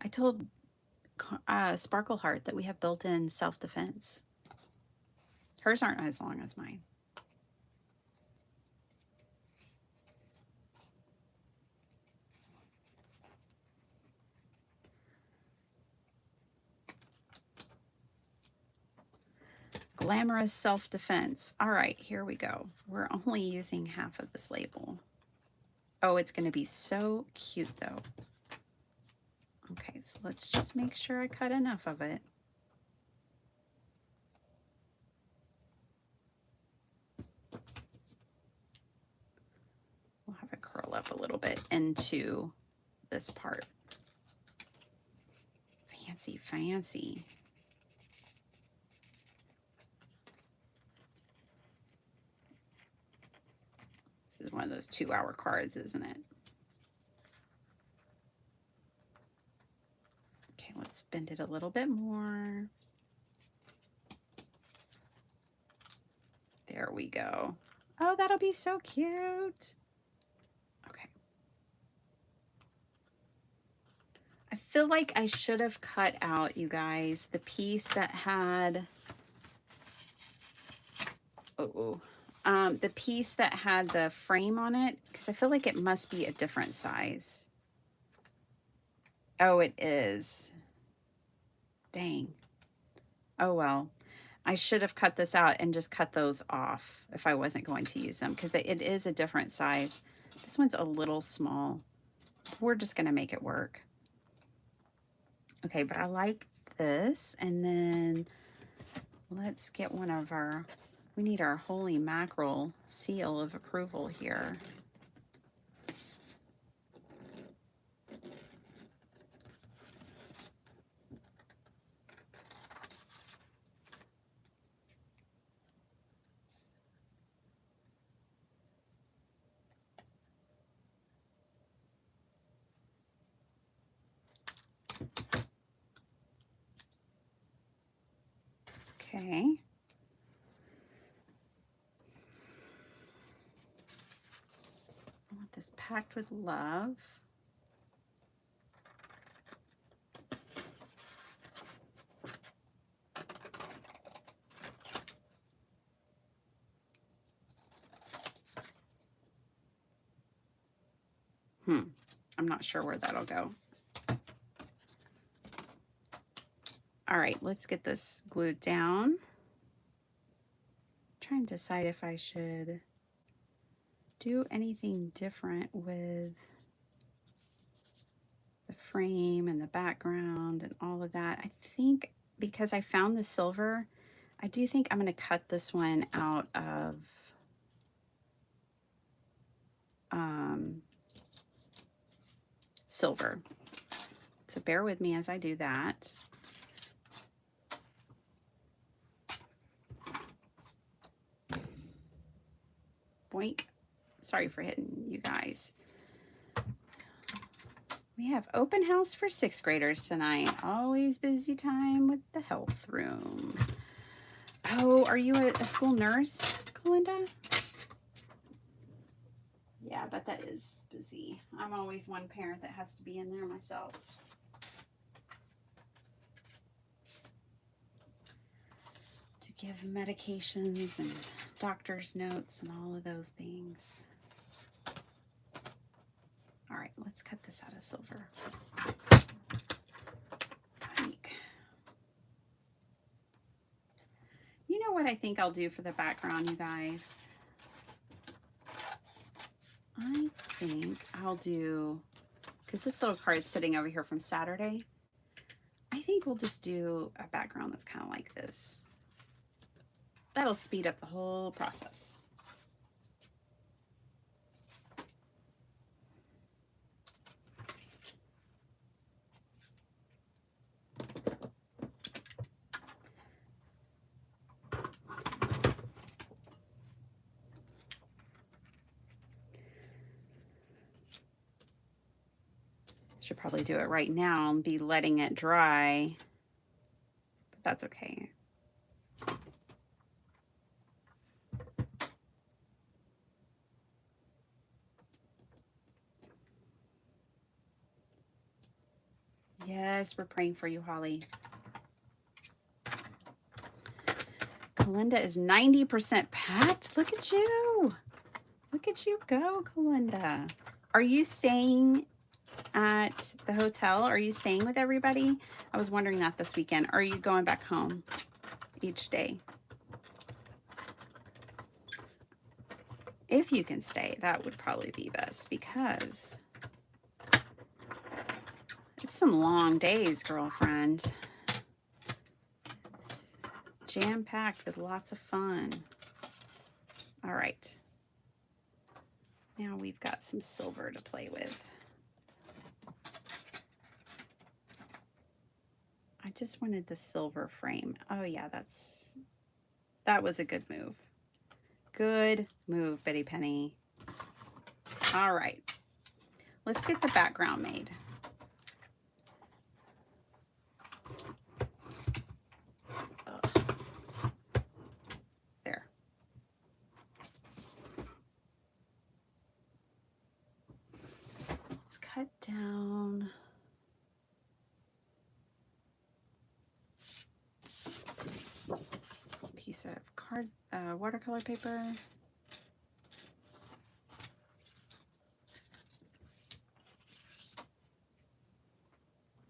I told Sparkle Heart that we have built-in self-defense. Hers aren't as long as mine. Glamorous self-defense. All right, here we go. We're only using half of this label. Oh, it's going to be so cute, though. Okay, so let's just make sure I cut enough of it. We'll have it curl up a little bit into this part. Fancy, fancy. This is one of those 2-hour cards, isn't it? Okay, let's bend it a little bit more. There we go. Oh, that'll be so cute. Okay. I feel like I should have cut out, you guys, the piece that had, the piece that had the frame on it, because I feel like it must be a different size. Oh, it is. Dang. Oh, well. I should have cut this out and just cut those off if I wasn't going to use them, because it is a different size. This one's a little small. We're just going to make it work. Okay, but I like this. And then let's get one of our, we need our holy mackerel seal of approval here. Okay. I want this packed with love. I'm not sure where that'll go. All right, let's get this glued down. I'm trying to decide if I should do anything different with the frame and the background and all of that. I think because I found the silver, I do think I'm going to cut this one out of silver. So bear with me as I do that. Boink. Sorry for hitting you guys. We have open house for 6th graders tonight. Always busy time with the health room. Oh, are you a school nurse, Kalinda? Yeah, but that is busy. I'm always one parent that has to be in there myself. To give medications and doctor's notes and all of those things. All right, let's cut this out of silver. You know what I think I'll do for the background, you guys? I think I'll do, because this little card's sitting over here from Saturday, I think we'll just do a background that's kind of like this. That'll speed up the whole process. Should probably do it right now and be letting it dry, but that's okay. Yes, we're praying for you, Holly. Kalinda is 90% packed. Look at you. Look at you go, Kalinda. Are you staying at the hotel? Are you staying with everybody? I was wondering that this weekend. Or are you going back home each day? If you can stay, that would probably be best, because it's some long days, girlfriend. It's jam-packed with lots of fun. All right. Now we've got some silver to play with. I just wanted the silver frame. Oh yeah, that was a good move. Good move, Betty Penny. All right. Let's get the background made. There. Let's cut down. Piece of watercolor paper.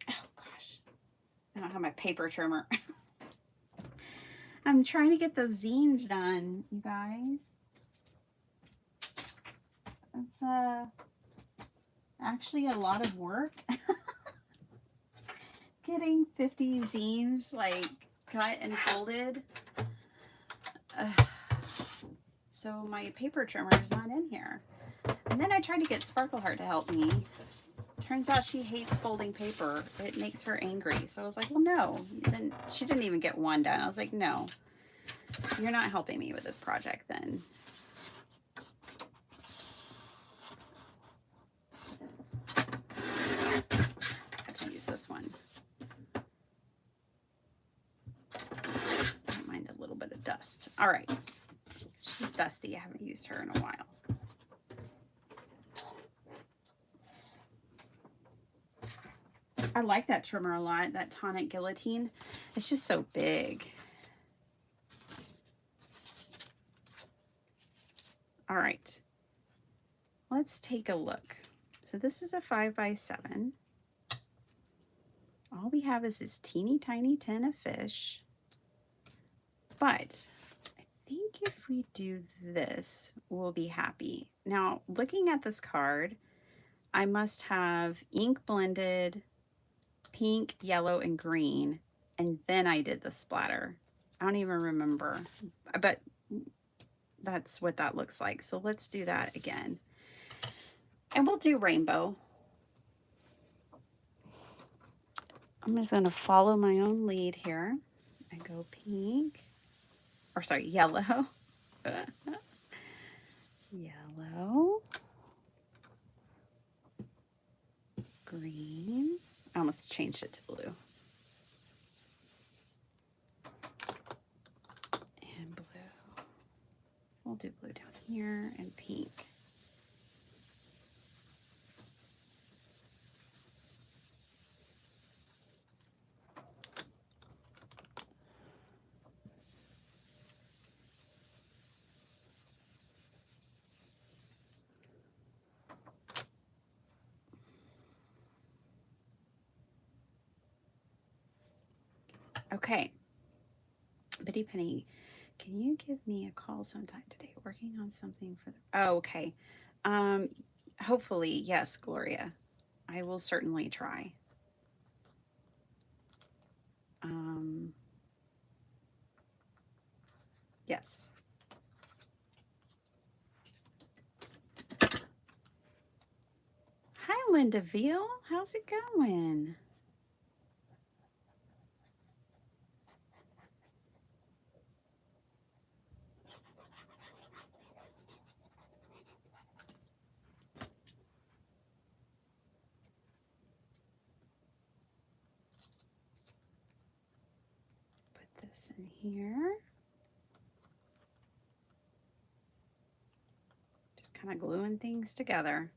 Oh gosh. Oh, don't have my paper trimmer. I'm trying to get those zines done, you guys. It's actually a lot of work. Getting 50 zines like cut and folded. So my paper trimmer is not in here. And then I tried to get Sparkle Heart to help me. Turns out she hates folding paper. It makes her angry. So I was like, well, no. Then she didn't even get one done. I was like, no, you're not helping me with this project then. I have to use this one. Don't mind a little bit of dust. All right. She's dusty. I haven't used her in a while. I like that trimmer a lot, that tonic guillotine. It's just so big. All right, let's take a look. So this is a 5x7. All we have is this teeny tiny tin of fish. But I think if we do this, we'll be happy. Now, looking at this card, I must have ink blended pink, yellow, and green, and then I did the splatter. I don't even remember, but that's what that looks like. So let's do that again. And we'll do rainbow. I'm just going to follow my own lead here and go pink, or sorry, yellow. Yellow. Green. I almost changed it to blue. And blue. We'll do blue down here and pink. Okay, Bitty Penny, can you give me a call sometime today? Working on something for the, oh, okay. Hopefully, yes, Gloria. I will certainly try. Yes. Hi, Linda Veal. How's it going? Put this in here. Just kind of gluing things together.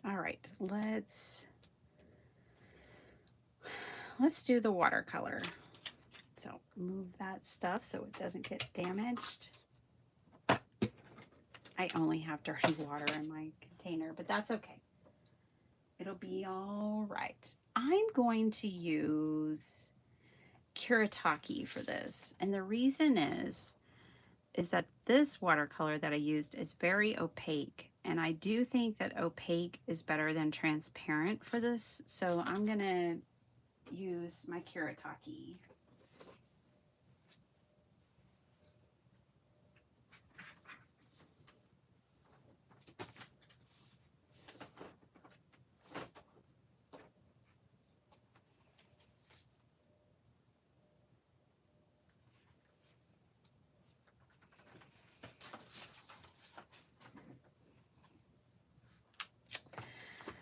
All right, let's do the watercolor. So move that stuff so it doesn't get damaged. I only have dirty water in my container, but that's okay. It'll be all right. I'm going to use Kuretake for this. And the reason is that this watercolor that I used is very opaque. And I do think that opaque is better than transparent for this. So I'm going to use my Kuretake.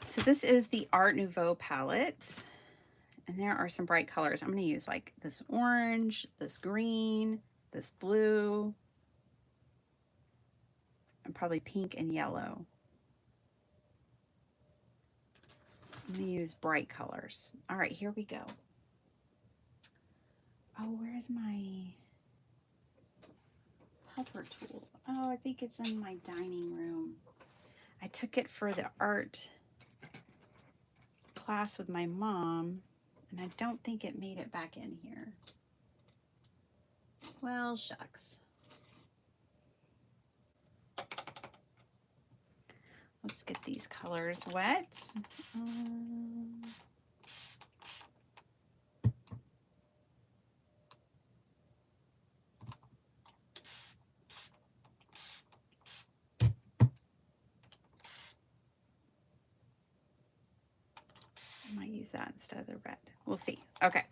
So this is the Art Nouveau palette, and there are some bright colors. I'm going to use like this orange, this green, this blue, and probably pink and yellow. I'm going to use bright colors. All right, here we go. Oh, where's my puffer tool? Oh, I think it's in my dining room. I took it for the art class with my mom, and I don't think it made it back in here. Well, shucks. Let's get these colors wet. I might use that instead of the red. We'll see. Okay.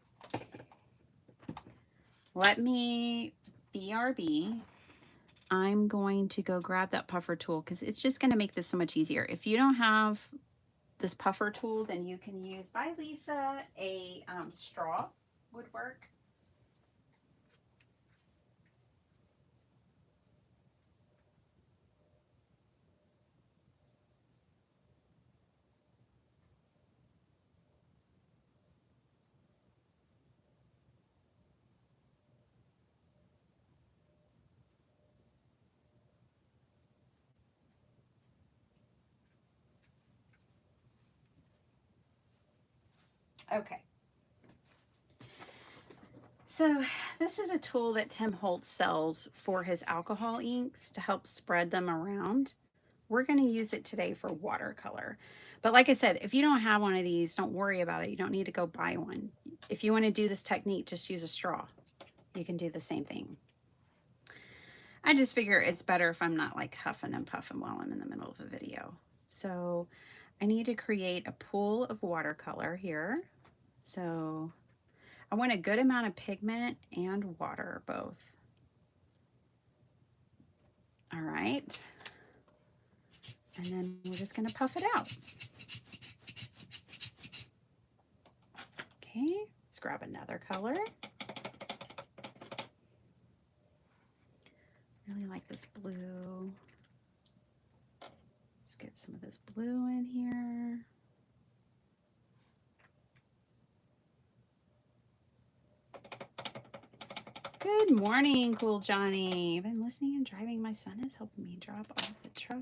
Let me BRB. I'm going to go grab that puffer tool because it's just going to make this so much easier. If you don't have this puffer tool, then you can use, by Lisa, a straw would work. Okay. So this is a tool that Tim Holtz sells for his alcohol inks to help spread them around. We're going to use it today for watercolor. But like I said, if you don't have one of these, don't worry about it. You don't need to go buy one. If you want to do this technique, just use a straw. You can do the same thing. I just figure it's better if I'm not like huffing and puffing while I'm in the middle of a video. So I need to create a pool of watercolor here. So I want a good amount of pigment and water both. All right. And then we're just going to puff it out. Okay, let's grab another color. Really like this blue. Let's get some of this blue in here. Good morning, Cool Johnny. I've been listening and driving. My son is helping me drop off the truck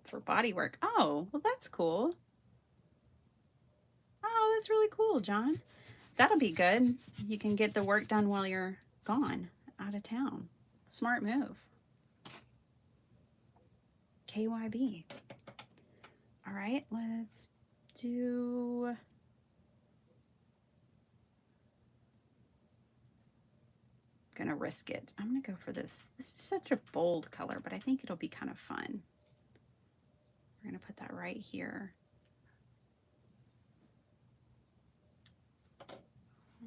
for body work. Oh, well, that's cool. Oh, that's really cool, John. That'll be good. You can get the work done while you're gone out of town. Smart move. KYB. All right, let's do... Gonna risk it. I'm gonna go for this. This is such a bold color, but I think it'll be kind of fun. We're gonna put that right here.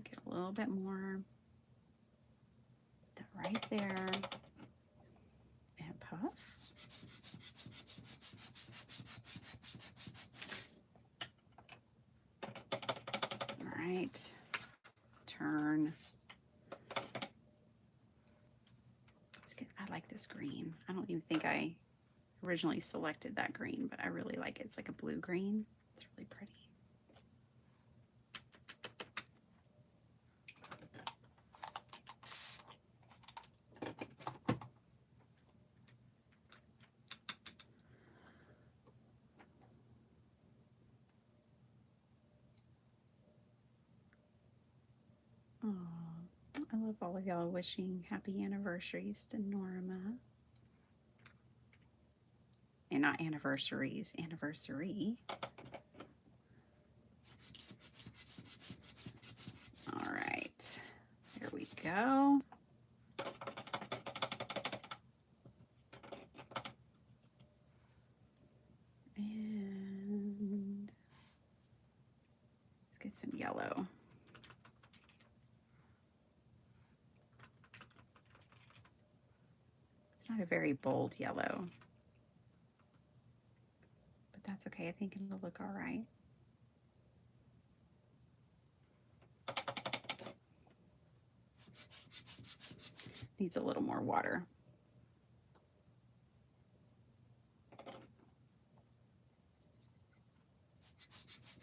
Get a little bit more. Put that right there. And puff. All right. Turn. I like this green. I don't even think I originally selected that green, but I really like it. It's like a blue green. It's really pretty. Oh, I love all of y'all wishing happy anniversaries to Norma. And not anniversaries, anniversary. All right, there we go. And let's get some yellow. It's not a very bold yellow, but that's okay. I think it'll look all right. Needs a little more water.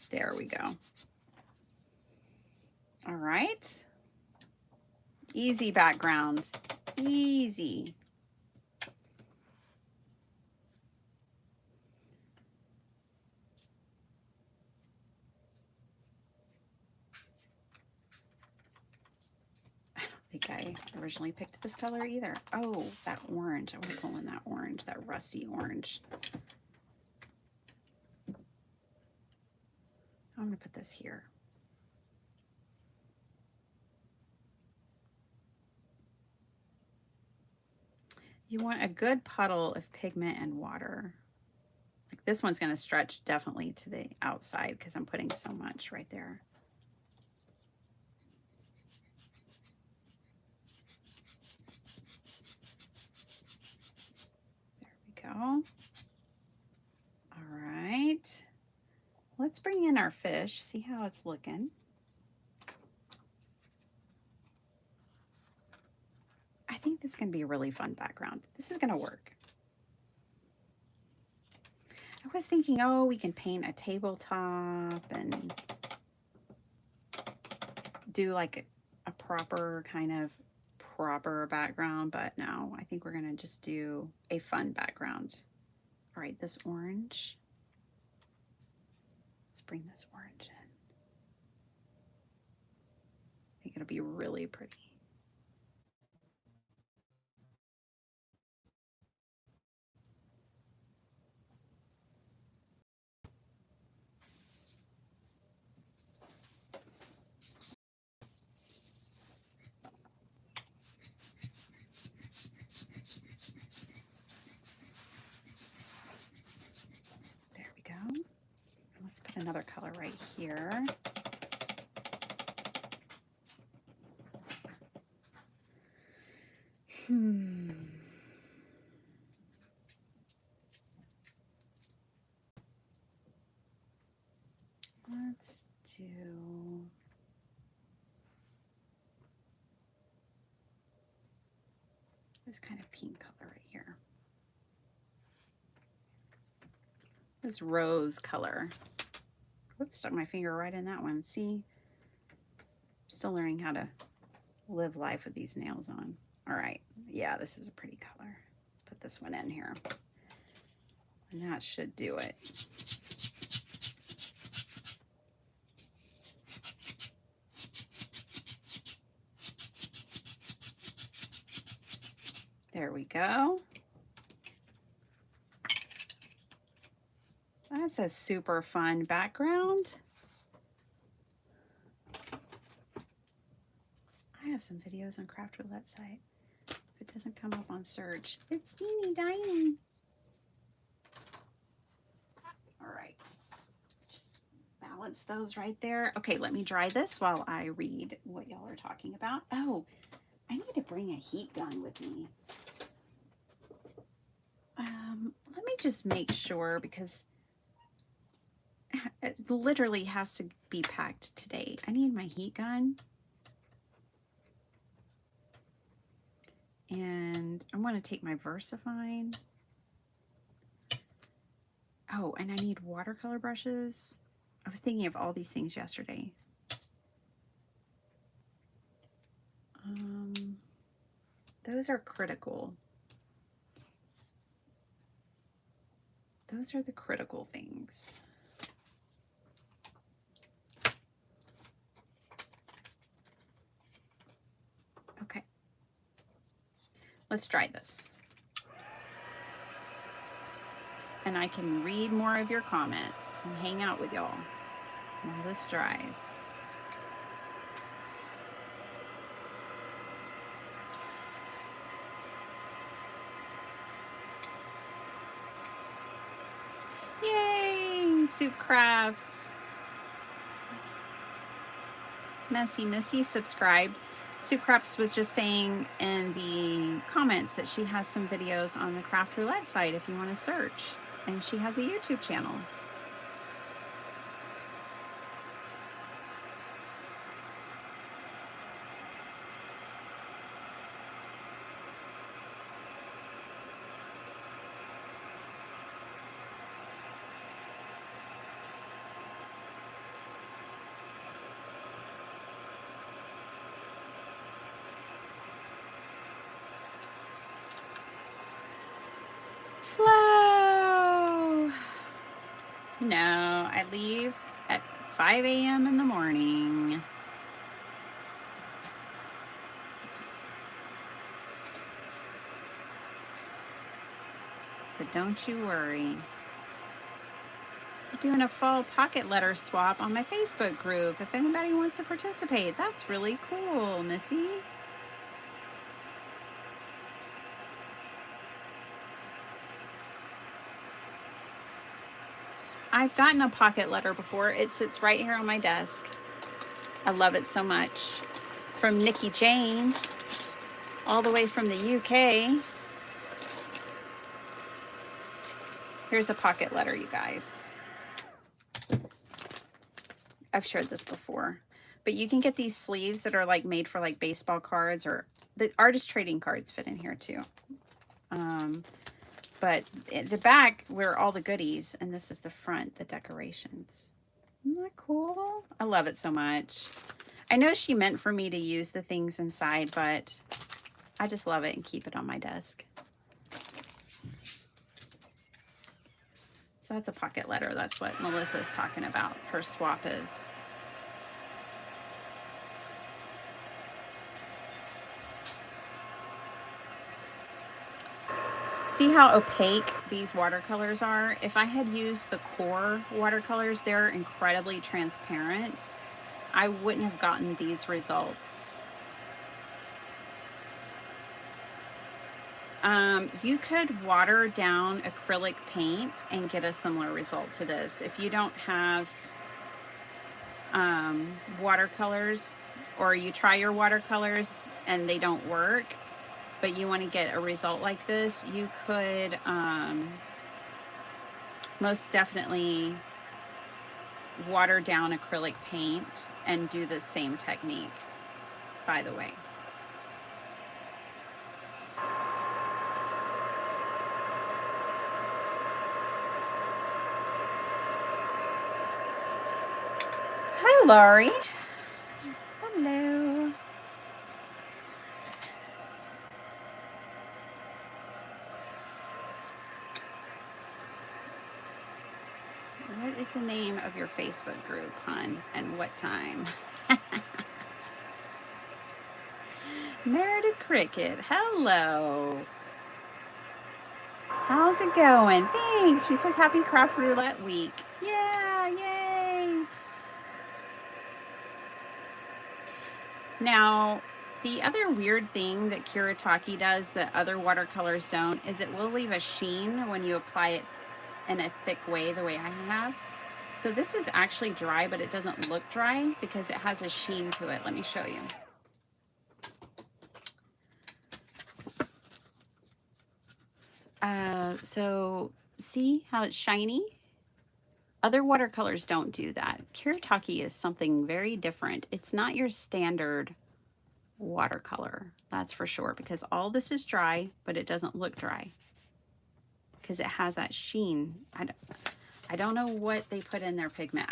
There we go. All right. Easy background. Easy. think I originally picked this color either. Oh, that orange. I want to pull in that orange, that rusty orange. I'm going to put this here. You want a good puddle of pigment and water. Like this one's going to stretch definitely to the outside because I'm putting so much right there. There we go. All right. Let's bring in our fish, see how it's looking. I think this is going to be a really fun background. This is going to work. I was thinking, oh, we can paint a tabletop and do like a proper background, but no, I think we're going to just do a fun background. All right, this orange. Let's bring this orange in. I think it'll be really pretty. There we go. Let's put another color right here. Let's do this kind of pink color right here. This rose color. Oops, stuck my finger right in that one. See? Still learning how to live life with these nails on. All right. Yeah, this is a pretty color. Let's put this one in here. And that should do it. There we go. That's a super fun background. I have some videos on Craft Roulette site. If it doesn't come up on search, it's teeny tiny. All right, just balance those right there. Okay, let me dry this while I read what y'all are talking about. Oh, I need to bring a heat gun with me. Let me just make sure because it literally has to be packed today. I need my heat gun. And I'm going to take my VersaFine. Oh, and I need watercolor brushes. I was thinking of all these things yesterday. Those are critical. Those are the critical things. Okay. Let's try this. And I can read more of your comments and hang out with y'all while this dries. Yay! Soup Crafts. Missy subscribed. Soup Crafts was just saying in the comments that she has some videos on the Craft Roulette site if you want to search. And she has a YouTube channel. Flow. No, I leave at 5 a.m. in the morning. But don't you worry. I'm doing a fall pocket letter swap on my Facebook group if anybody wants to participate. That's really cool, Missy. I've gotten a pocket letter before. It sits right here on my desk. I love it so much. From Nikki Jane, all the way from the UK. Here's a pocket letter, you guys. I've shared this before. But you can get these sleeves that are like made for like baseball cards, or the artist trading cards fit in here too. But the back were all the goodies, and this is the front, the decorations. Isn't that cool? I love it so much. I know she meant for me to use the things inside, but I just love it and keep it on my desk. So that's a pocket letter. That's what Melissa's talking about. Her swap is. See how opaque these watercolors are? If I had used the core watercolors, they're incredibly transparent. I wouldn't have gotten these results. You could water down acrylic paint and get a similar result to this. If you don't have watercolors, or you try your watercolors and they don't work, but you want to get a result like this, you could most definitely water down acrylic paint and do the same technique, by the way. Hi, Laurie. Hello. What is the name of your Facebook group, hon, and what time? Meredith Cricket, hello. How's it going? Thanks. She says happy craft roulette week. Yeah, yay. Now, the other weird thing that Kuretake does that other watercolors don't is it will leave a sheen when you apply it in a thick way, the way I have. So this is actually dry, but it doesn't look dry because it has a sheen to it. Let me show you. So see how it's shiny? Other watercolors don't do that. Kuretake is something very different. It's not your standard watercolor, that's for sure, because all this is dry, but it doesn't look dry because it has that sheen. I don't know what they put in their pigment.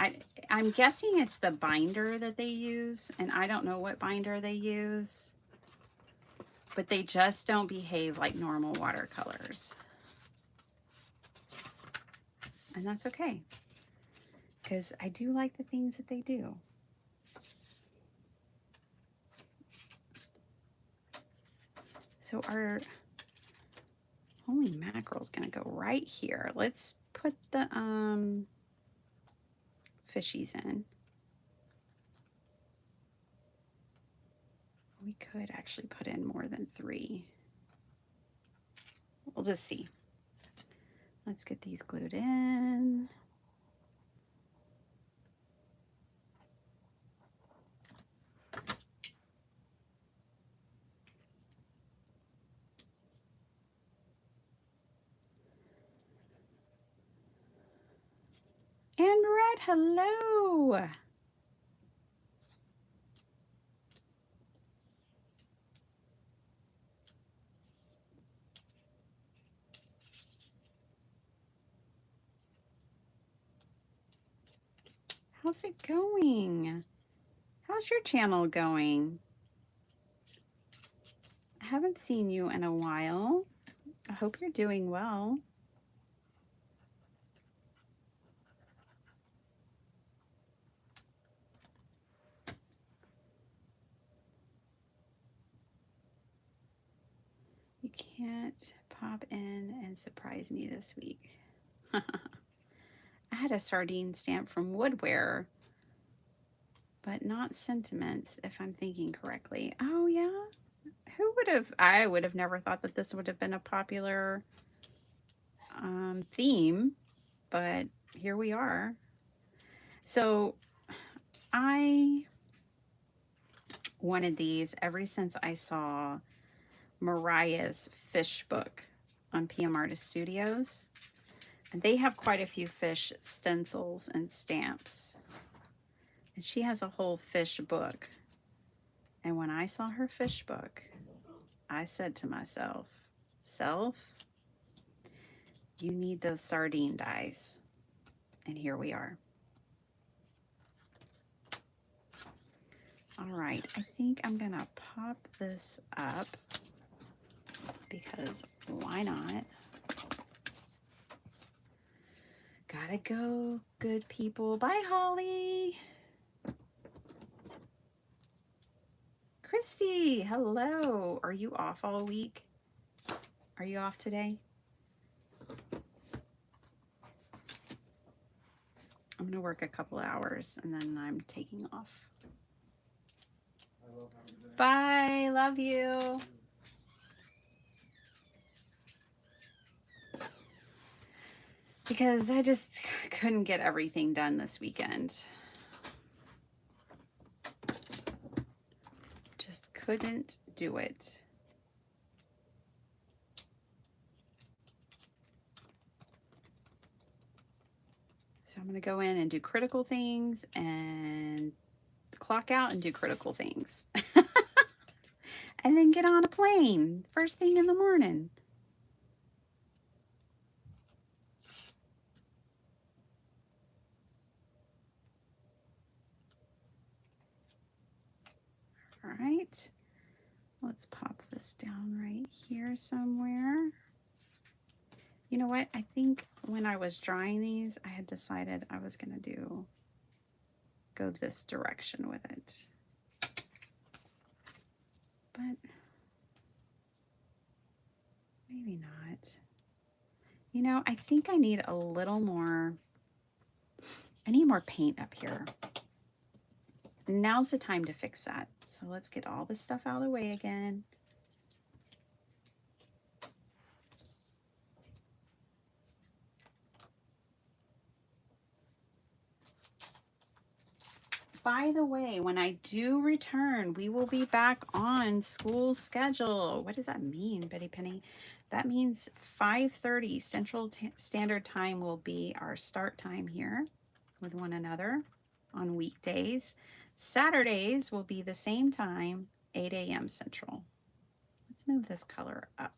I'm guessing it's the binder that they use, and I don't know what binder they use, but they just don't behave like normal watercolors. And that's okay, because I do like the things that they do. So our holy mackerel is going to go right here. Let's put the fishies in. We could actually put in more than 3. We'll just see. Let's get these glued in. And Red, hello. How's it going? How's your channel going? I haven't seen you in a while. I hope you're doing well. You can't pop in and surprise me this week. I had a sardine stamp from Woodware, but not Sentiments, if I'm thinking correctly. Oh, yeah? Who would have? I would have never thought that this would have been a popular theme, but here we are. So I wanted these ever since I saw Mariah's fish book on PM Artist Studios. And they have quite a few fish stencils and stamps. And she has a whole fish book. And when I saw her fish book, I said to myself, self, you need those sardine dies. And here we are. All right, I think I'm gonna pop this up because why not? Gotta go, good people. Bye, Holly. Christy, hello. Are you off all week? Are you off today? I'm gonna work a couple hours and then I'm taking off. Bye, love you. Because I just couldn't get everything done this weekend. Just couldn't do it. So I'm going to go in and do critical things and clock out and do critical things. And then get on a plane first thing in the morning. All right, let's pop this down right here somewhere. You know what? I think when I was drying these, I had decided I was going to go this direction with it. But maybe not. You know, I think I need a little more, I need more paint up here. Now's the time to fix that. So let's get all this stuff out of the way again. By the way, when I do return, we will be back on school schedule. What does that mean, Betty Penny? That means 5:30 Central Standard Time will be our start time here with one another on weekdays. Saturdays will be the same time, 8 a.m. Central. Let's move this color up.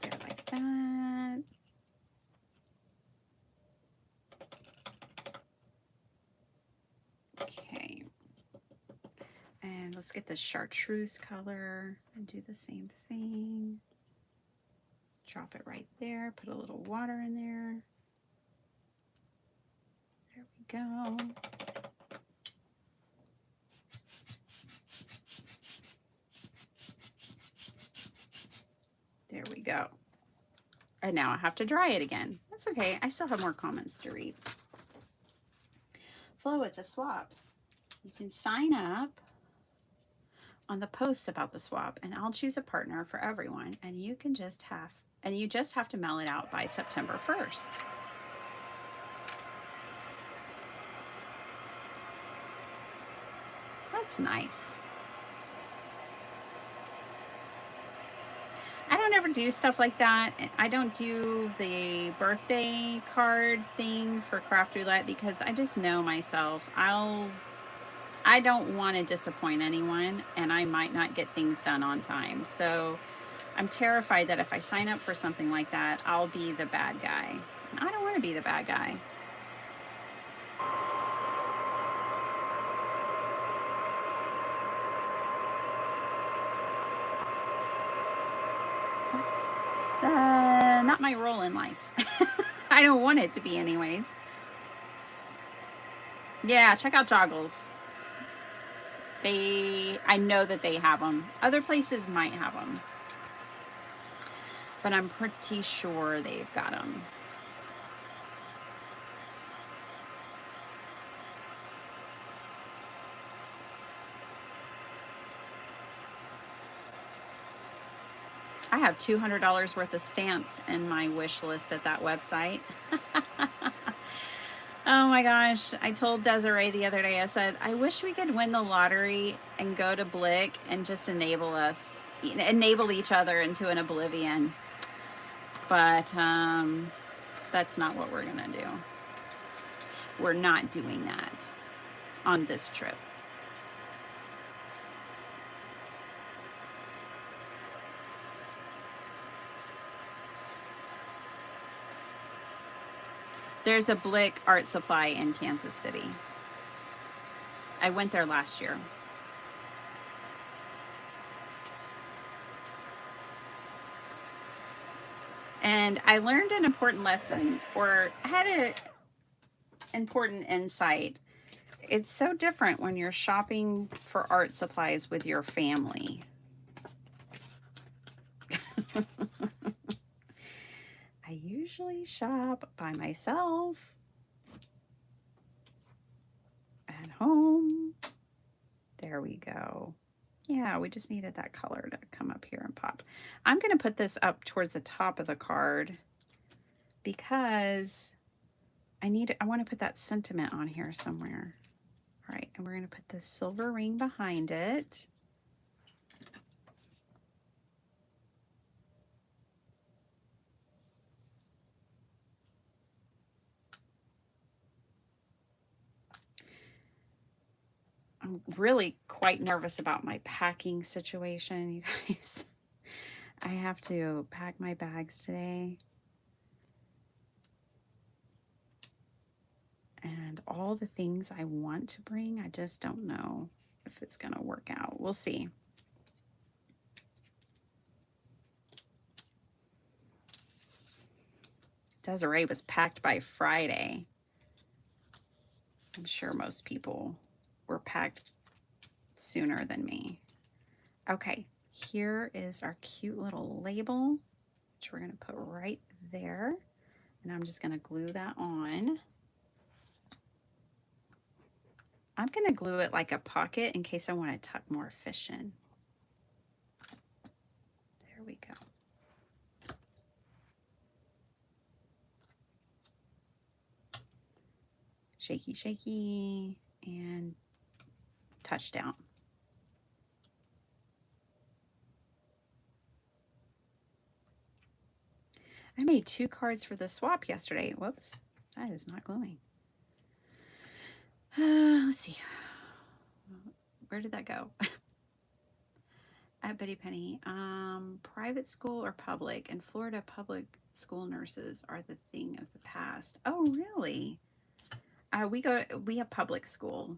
There, like that. Okay. And let's get the chartreuse color and do the same thing. Drop it right there, put a little water in there. There we go. There we go. And now I have to dry it again. That's okay. I still have more comments to read. Flo, it's a swap. You can sign up on the posts about the swap and I'll choose a partner for everyone and you just have to mail it out by September 1st. That's nice. I don't ever do stuff like that. I don't do the birthday card thing for Craft Roulette because I just know myself. I don't want to disappoint anyone and I might not get things done on time. So I'm terrified that if I sign up for something like that, I'll be the bad guy. I don't want to be the bad guy. That's not my role in life. I don't want it to be anyways. Yeah, check out Joggles. I know that they have them. Other places might have them, but I'm pretty sure they've got them. I have $200 worth of stamps in my wish list at that website. Oh my gosh. I told Desiree the other day, I said, I wish we could win the lottery and go to Blick and just enable each other into an oblivion. But that's not what we're going to do. We're not doing that on this trip. There's a Blick art supply in Kansas City. I went there last year. And I learned an important lesson, or had an important insight. It's so different when you're shopping for art supplies with your family. I usually shop by myself at home. There we go. Yeah, we just needed that color to come up here and pop. I'm going to put this up towards the top of the card because I want to put that sentiment on here somewhere. All right, and we're going to put this silver ring behind it. I'm really quite nervous about my packing situation, you guys. I have to pack my bags today. And all the things I want to bring, I just don't know if it's going to work out. We'll see. Desiree was packed by Friday. I'm sure most people were packed sooner than me. Okay, here is our cute little label, which we're going to put right there. And I'm just going to glue that on. I'm going to glue it like a pocket in case I want to tuck more fish in. There we go. Shaky, shaky, and touchdown. I made 2 cards for the swap yesterday. Whoops, that is not gluing. Let's see. Where did that go? At Betty Penny. Private school or public? In Florida, public school nurses are the thing of the past. Oh, really? We have public school.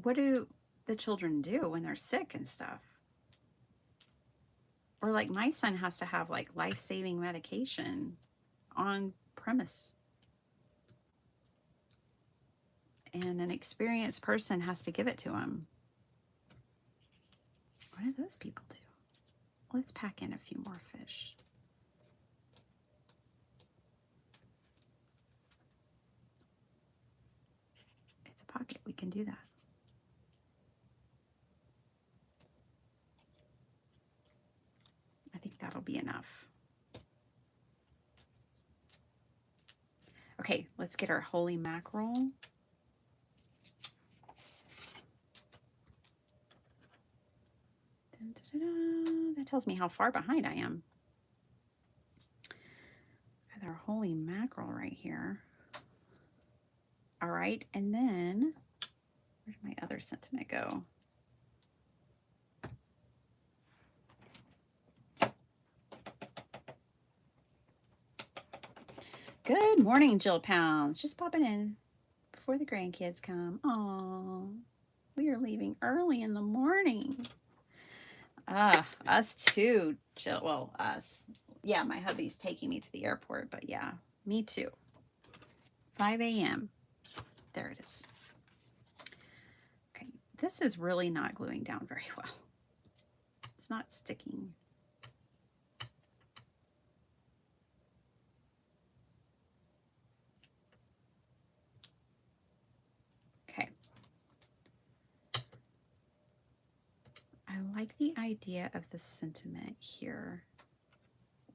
What do the children do when they're sick and stuff? Or like my son has to have like life-saving medication on premise. And an experienced person has to give it to him. What do those people do? Let's pack in a few more fish. It's a pocket. We can do that. I think that'll be enough. Okay, let's get our holy mackerel. Dun, dun, dun, dun. That tells me how far behind I am. Got our holy mackerel right here. All right, and then where did my other sentiment go? Good morning, Jill Pounds. Just popping in before the grandkids come. Oh, we are leaving early in the morning. Us too, Jill. Well, us. Yeah, my hubby's taking me to the airport, but yeah, me too. 5 a.m. There it is. Okay, this is really not gluing down very well. It's not sticking. Okay. I like the idea of the sentiment here.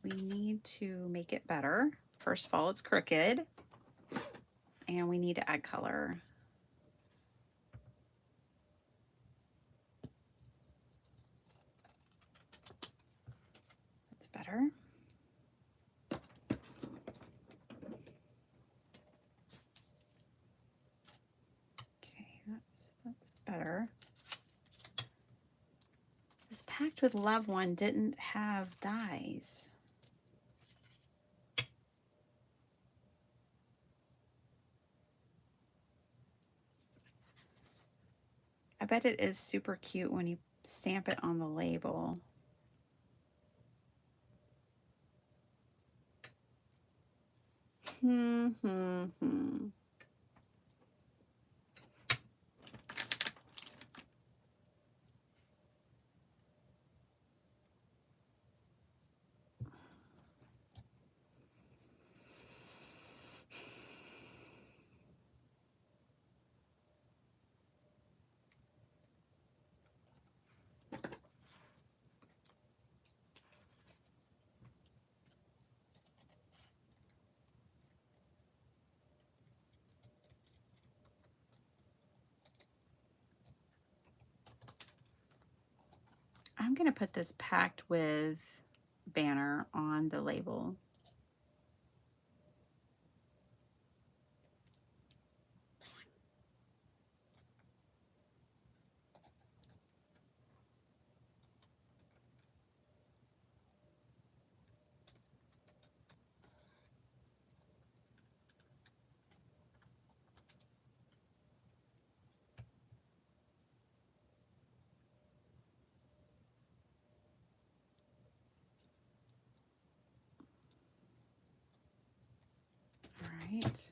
We need to make it better. First of all, it's crooked, and we need to add color. That's better. Okay, that's better. This Packed with Love one didn't have dies. I bet it is super cute when you stamp it on the label. I'm going to put this Packed With banner on the label. All right.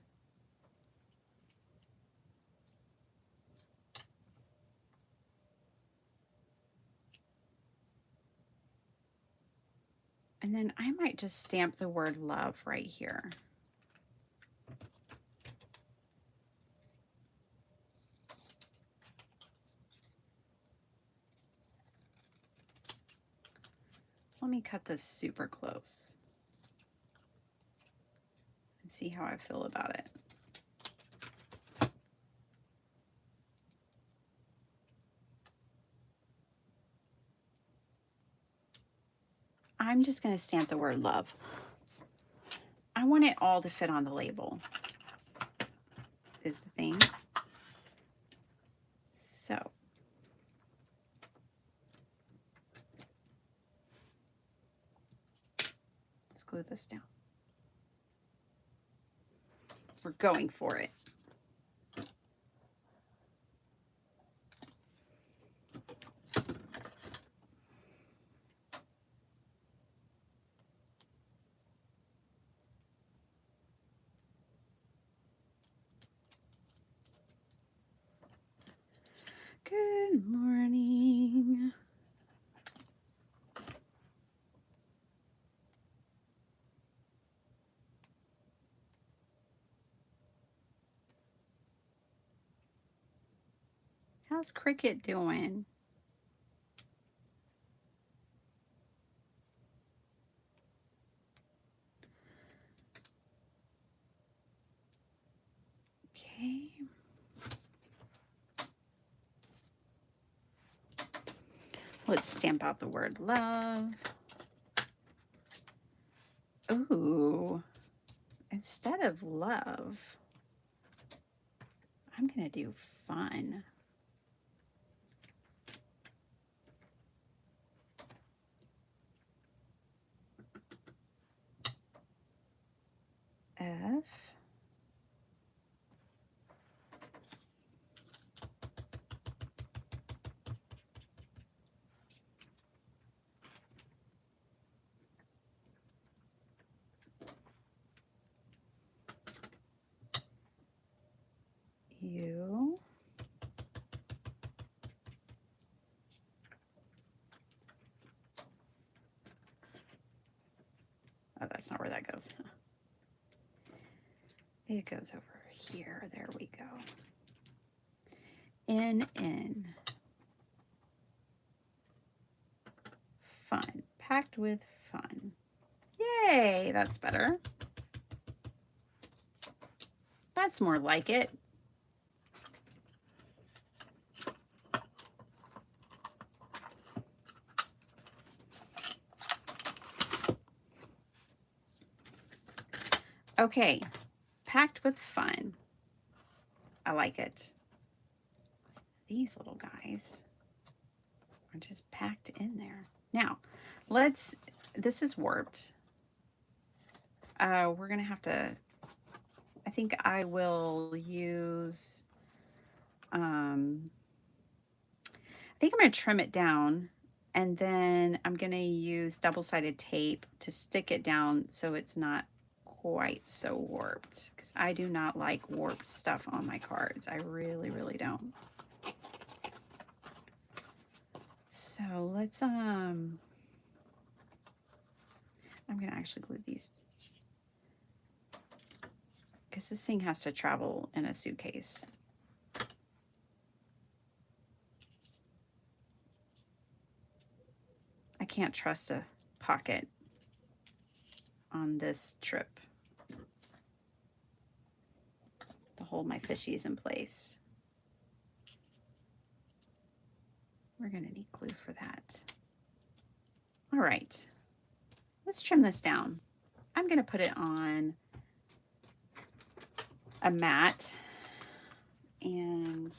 And then I might just stamp the word love right here. Let me cut this super close and see how I feel about it. I'm just going to stamp the word love. I want it all to fit on the label, is the thing. So let's glue this down. We're going for it. Good morning. How's Cricket doing? Okay. Let's stamp out the word love. Ooh, instead of love, I'm going to do fun. F. Oh, that's not where that goes. It goes over here. There we go. In. Fun. Packed with fun. Yay, that's better. That's more like it. Okay, packed with fun. I like it. These little guys are just packed in there. Now, this is warped. We're gonna have to, I think I will use, I think I'm gonna trim it down, and then I'm gonna use double-sided tape to stick it down so it's not quite so warped, because I do not like warped stuff on my cards. I really, really don't. So let's, I'm gonna actually glue these, because this thing has to travel in a suitcase. I can't trust a pocket on this trip to hold my fishies in place. We're gonna need glue for that. All right, let's trim this down. I'm gonna put it on a mat, and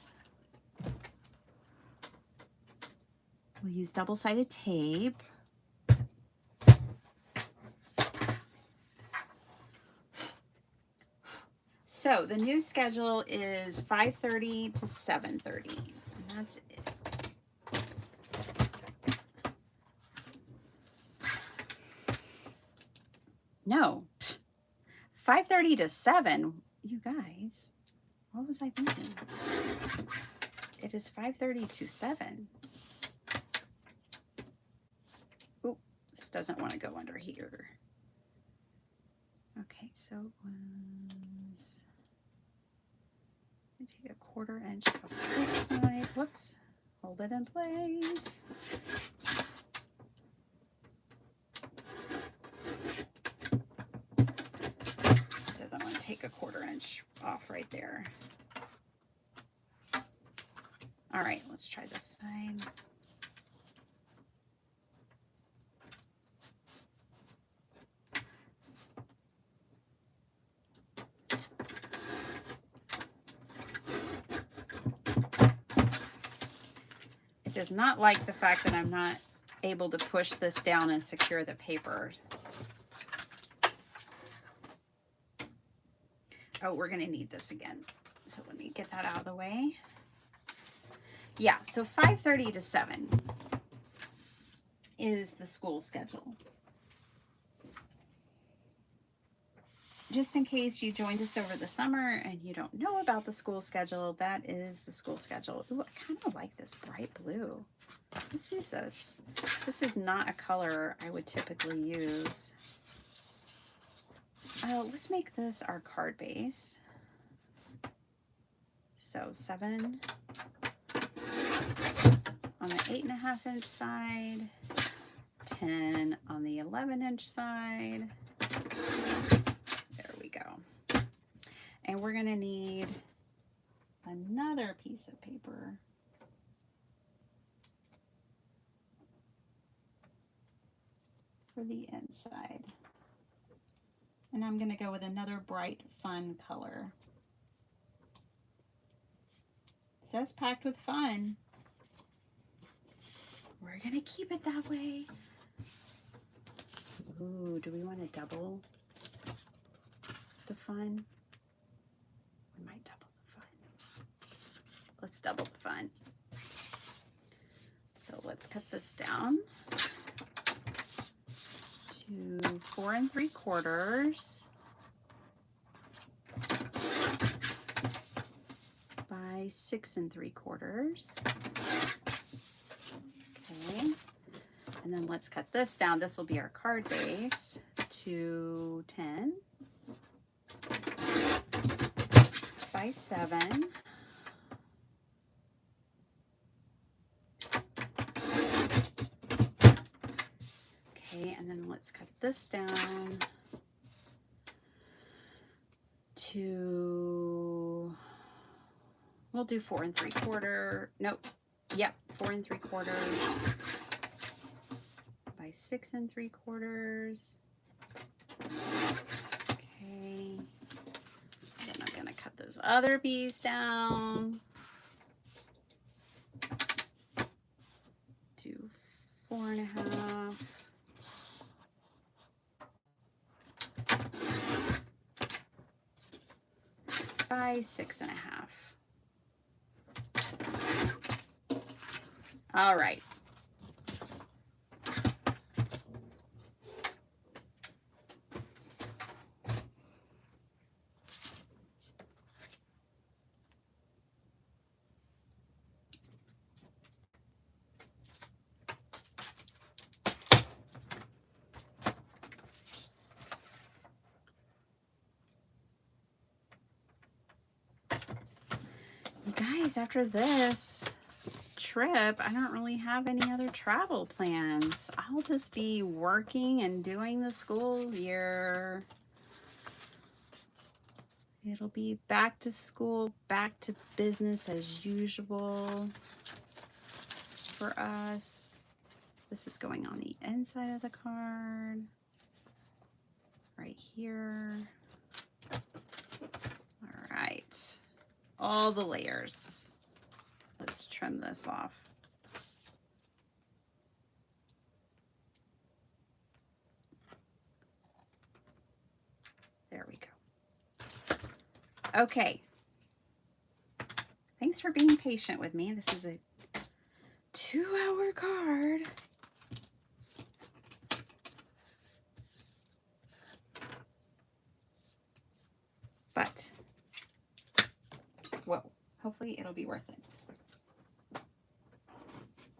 we'll use double-sided tape. So the new schedule is 5:30 to 7:30, and that's it. No, 5:30 to 7. You guys, what was I thinking? It is 5:30 to 7. Ooh, this doesn't want to go under here. Okay, so it was, I take a 1/4 inch off this side. Whoops, hold it in place. Doesn't want to take a 1/4 inch off right there. All right, let's try this side. It does not like the fact that I'm not able to push this down and secure the paper. Oh, we're gonna need this again. So let me get that out of the way. Yeah, so 5:30 to 7 is the school schedule. Just in case you joined us over the summer and you don't know about the school schedule, that is the school schedule. Ooh, I kind of like this bright blue. Let's use this. This is not a color I would typically use. Let's make this our card base. So 7 on the 8.5 inch side, 10 on the 11 inch side. There we go. And we're gonna need another piece of paper. For the inside. And I'm gonna go with another bright, fun color. It says packed with fun. We're gonna keep it that way. Ooh, do we want to double the fun? We might double the fun. Let's double the fun. So let's cut this down to 4 3/4 by 6 3/4. Okay, and then let's cut this down. This will be our card base, to 10 by 7. Okay, and then let's cut this down to, we'll do 4 3/4. Nope. Yep, 4 3/4 by 6 3/4. Okay. Then I'm gonna cut those other bees down to 4 1/2 by 6 1/2. All right. You guys, after this trip, I don't really have any other travel plans. I'll just be working and doing the school year. It'll be back to school, back to business as usual for us. This is going on the inside of the card, right here. All right, all the layers. Let's trim this off. There we go. Okay. Thanks for being patient with me. This is a 2-hour card. But, whoa, hopefully it'll be worth it.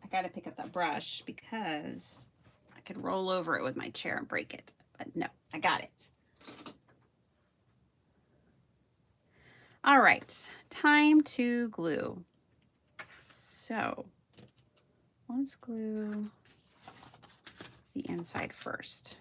I gotta pick up that brush because I could roll over it with my chair and break it. But no, I got it. All right, time to glue. So let's glue the inside first.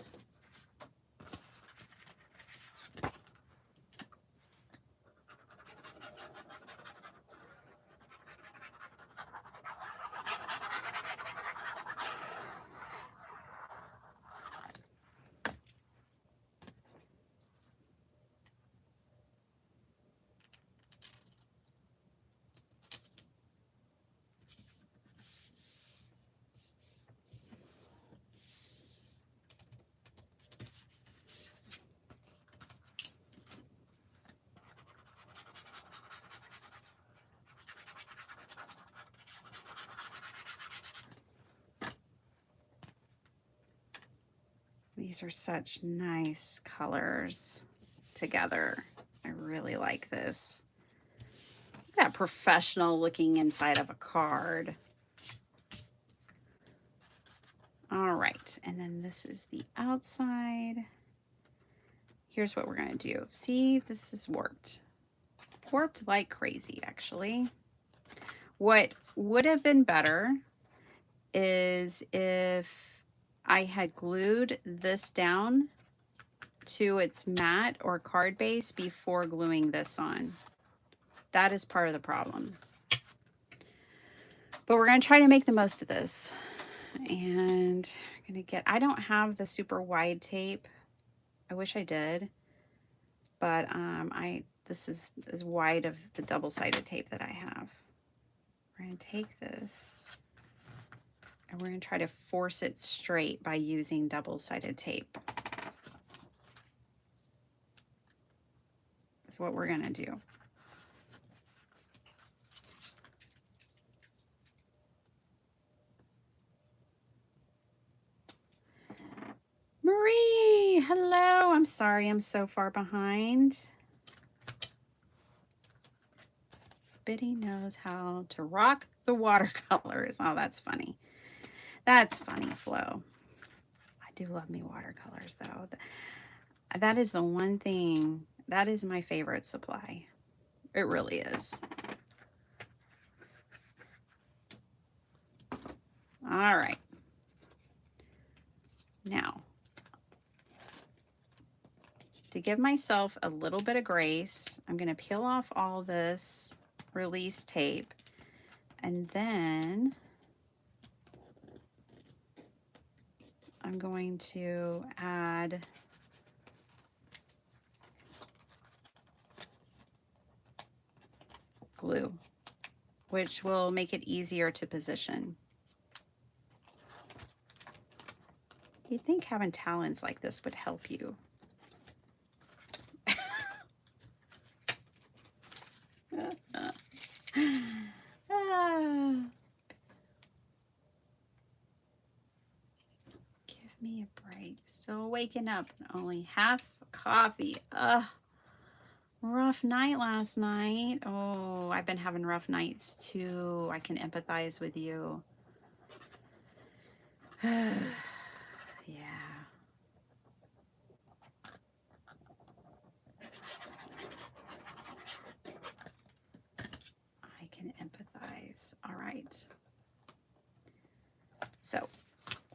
These are such nice colors together. I really like this. Look at that professional looking inside of a card. All right, and then this is the outside. Here's what we're gonna do. See, this is warped. Warped like crazy, actually. What would have been better is if I had glued this down to its mat or card base before gluing this on. That is part of the problem. But we're going to try to make the most of this. And I'm going to get, I don't have the super wide tape. I wish I did. But this is as wide of the double-sided tape that I have. We're going to take this and we're going to try to force it straight by using double-sided tape. That's what we're going to do. Marie, hello. I'm sorry I'm so far behind. Biddy knows how to rock the watercolors. Oh, that's funny. That's funny, Flo. I do love me watercolors, though. That is the one thing, that is my favorite supply. It really is. All right. Now, to give myself a little bit of grace, I'm going to peel off all this release tape, and then I'm going to add glue, which will make it easier to position. You'd think having talons like this would help you. Give me a break. Still waking up. Only half coffee. Ugh. Rough night last night. Oh, I've been having rough nights too. I can empathize with you. Yeah. I can empathize. All right. So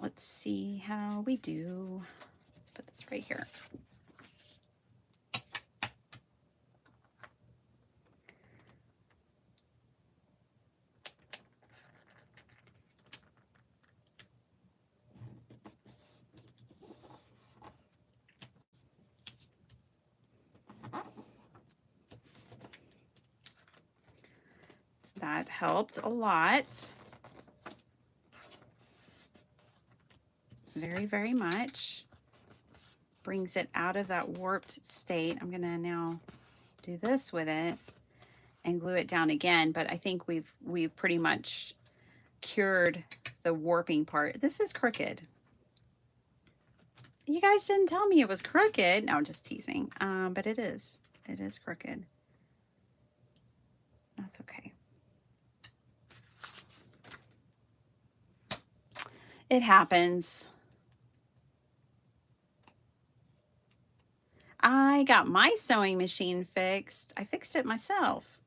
let's see how we do. Let's put this right here. That helped a lot. Very, very much. Brings it out of that warped state. I'm gonna now do this with it and glue it down again, but I think we've pretty much cured the warping part. This is crooked. You guys didn't tell me it was crooked. No, I'm just teasing. But it is. It is crooked. That's okay. It happens. I got my sewing machine fixed. I fixed it myself.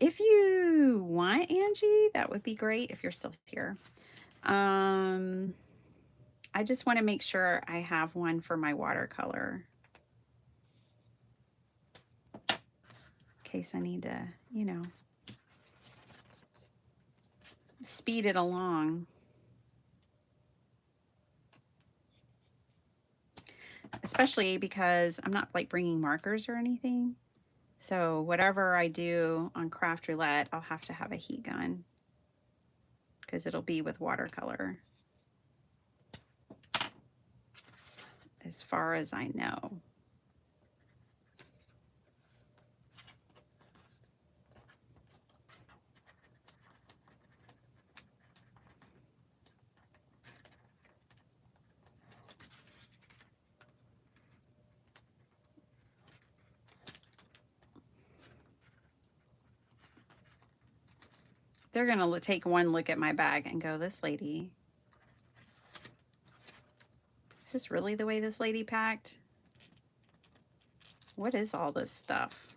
If you want, Angie, that would be great if you're still here. I just want to make sure I have one for my watercolor. In case I need to, you know, speed it along. Especially because I'm not like bringing markers or anything. So whatever I do on Craft Roulette, I'll have to have a heat gun because it'll be with watercolor. As far as I know. They're going to take one look at my bag and go, this lady, is this really the way this lady packed? What is all this stuff?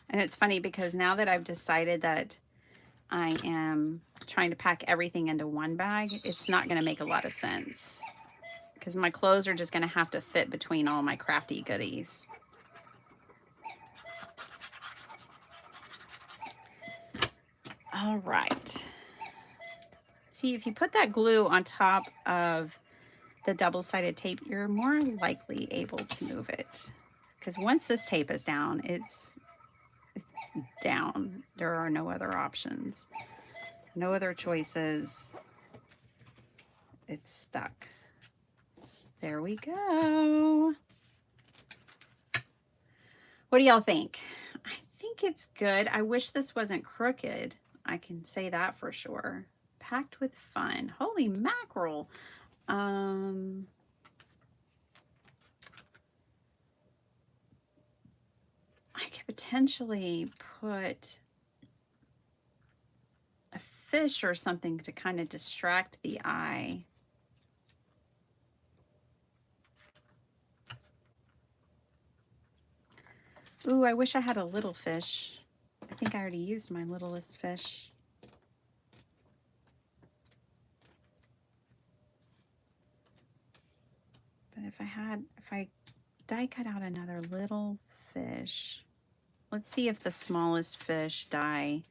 And it's funny because now that I've decided that I am trying to pack everything into one bag, it's not going to make a lot of sense. Because my clothes are just going to have to fit between all my crafty goodies. All right. See, if you put that glue on top of the double-sided tape, you're more likely able to move it. Because once this tape is down, it's down. There are no other options. No other choices. It's stuck. There we go. What do y'all think? I think it's good. I wish this wasn't crooked. I can say that for sure. Packed with fun. Holy mackerel. I could potentially put a fish or something to kind of distract the eye. Ooh, I wish I had a little fish. I think I already used my littlest fish. But if I die cut out another little fish, let's see if the smallest fish die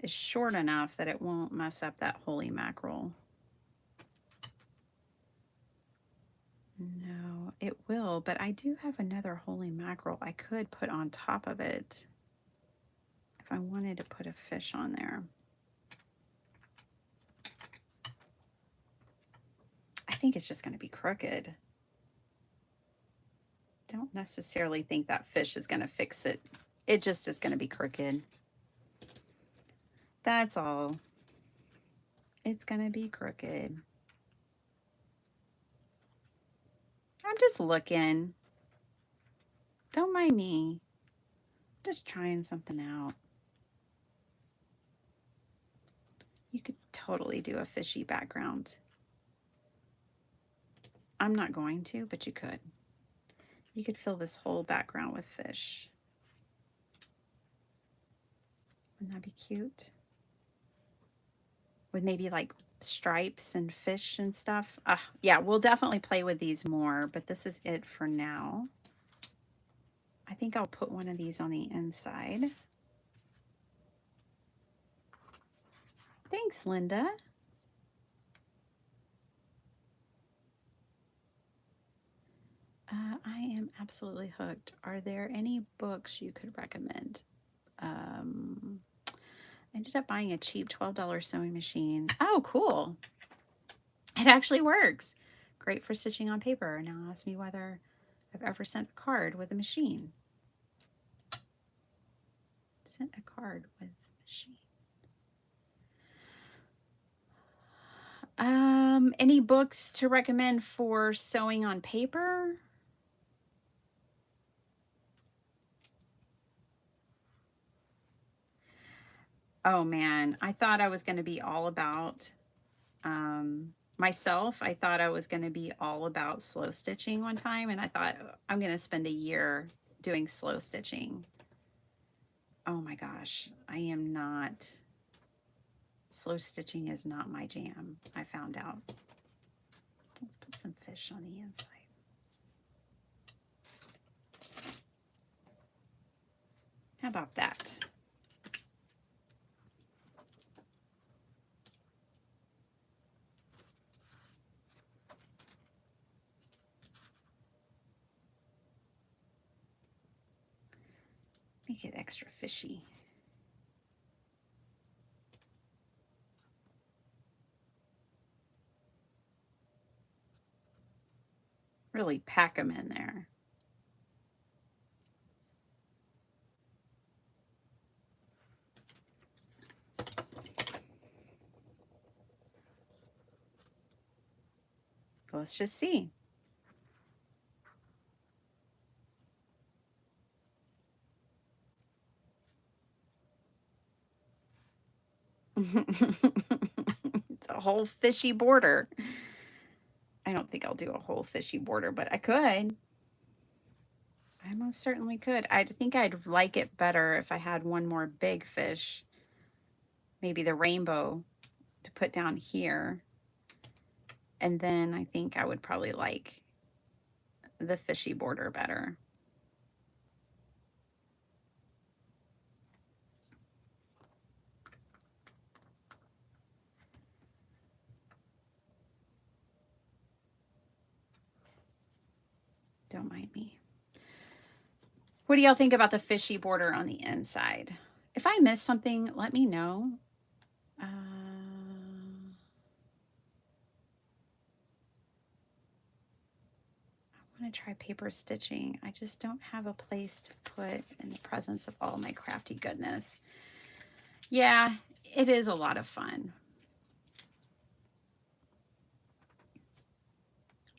is short enough that it won't mess up that holy mackerel. No, it will, but I do have another holy mackerel I could put on top of it if I wanted to put a fish on there. I think it's just going to be crooked. Don't necessarily think that fish is going to fix it. It just is going to be crooked. That's all. It's going to be crooked. I'm just looking. Don't mind me. Just trying something out. You could totally do a fishy background. I'm not going to, but you could. You could fill this whole background with fish. Wouldn't that be cute? With maybe like stripes and fish and stuff. Yeah, we'll definitely play with these more, but this is it for now. I think I'll put one of these on the inside. Thanks, Linda. I am absolutely hooked. Are there any books you could recommend? I ended up buying a cheap $12 sewing machine. Oh, cool. It actually works. Great for stitching on paper. Now ask me whether I've ever sent a card with a machine. Sent a card with machine. Any books to recommend for sewing on paper? Oh man, I thought I was going to be all about myself. I thought I was going to be all about slow stitching one time, and I thought I'm going to spend a year doing slow stitching. Oh my gosh, I am not. Slow stitching is not my jam, I found out. Let's put some fish on the inside. How about that? Make it extra fishy. Really pack them in there. Let's just see. It's a whole fishy border. I don't think I'll do a whole fishy border, but I could. I most certainly could. I think I'd like it better if I had one more big fish. Maybe the rainbow to put down here. And then I think I would probably like the fishy border better. Don't mind me. What do y'all think about the fishy border on the inside? If I miss something, let me know. I want to try paper stitching. I just don't have a place to put in the presence of all my crafty goodness. Yeah, it is a lot of fun.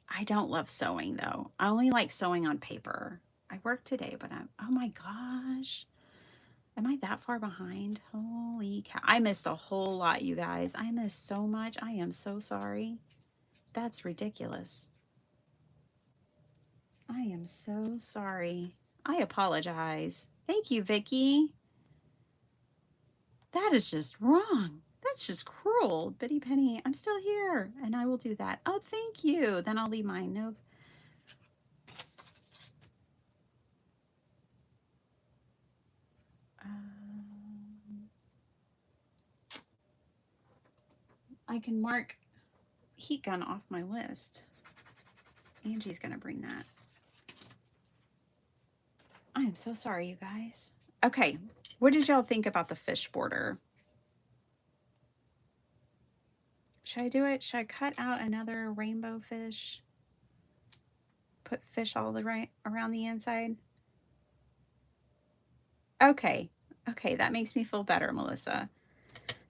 I don't love sewing though. I only like sewing on paper. I work today, but oh my gosh. Am I that far behind? Holy cow. I missed a whole lot, you guys. I missed so much. I am so sorry. That's ridiculous. I am so sorry. I apologize. Thank you, Vicky. That is just wrong. That's just cruel. Bitty Penny, I'm still here and I will do that. Oh, thank you. Then I'll leave mine. Nope. I can mark heat gun off my list. Angie's going to bring that. I am so sorry, you guys. Okay. What did y'all think about the fish border? Should I do it? Should I cut out another rainbow fish? Put fish all around the inside? Okay. Okay, that makes me feel better, Melissa.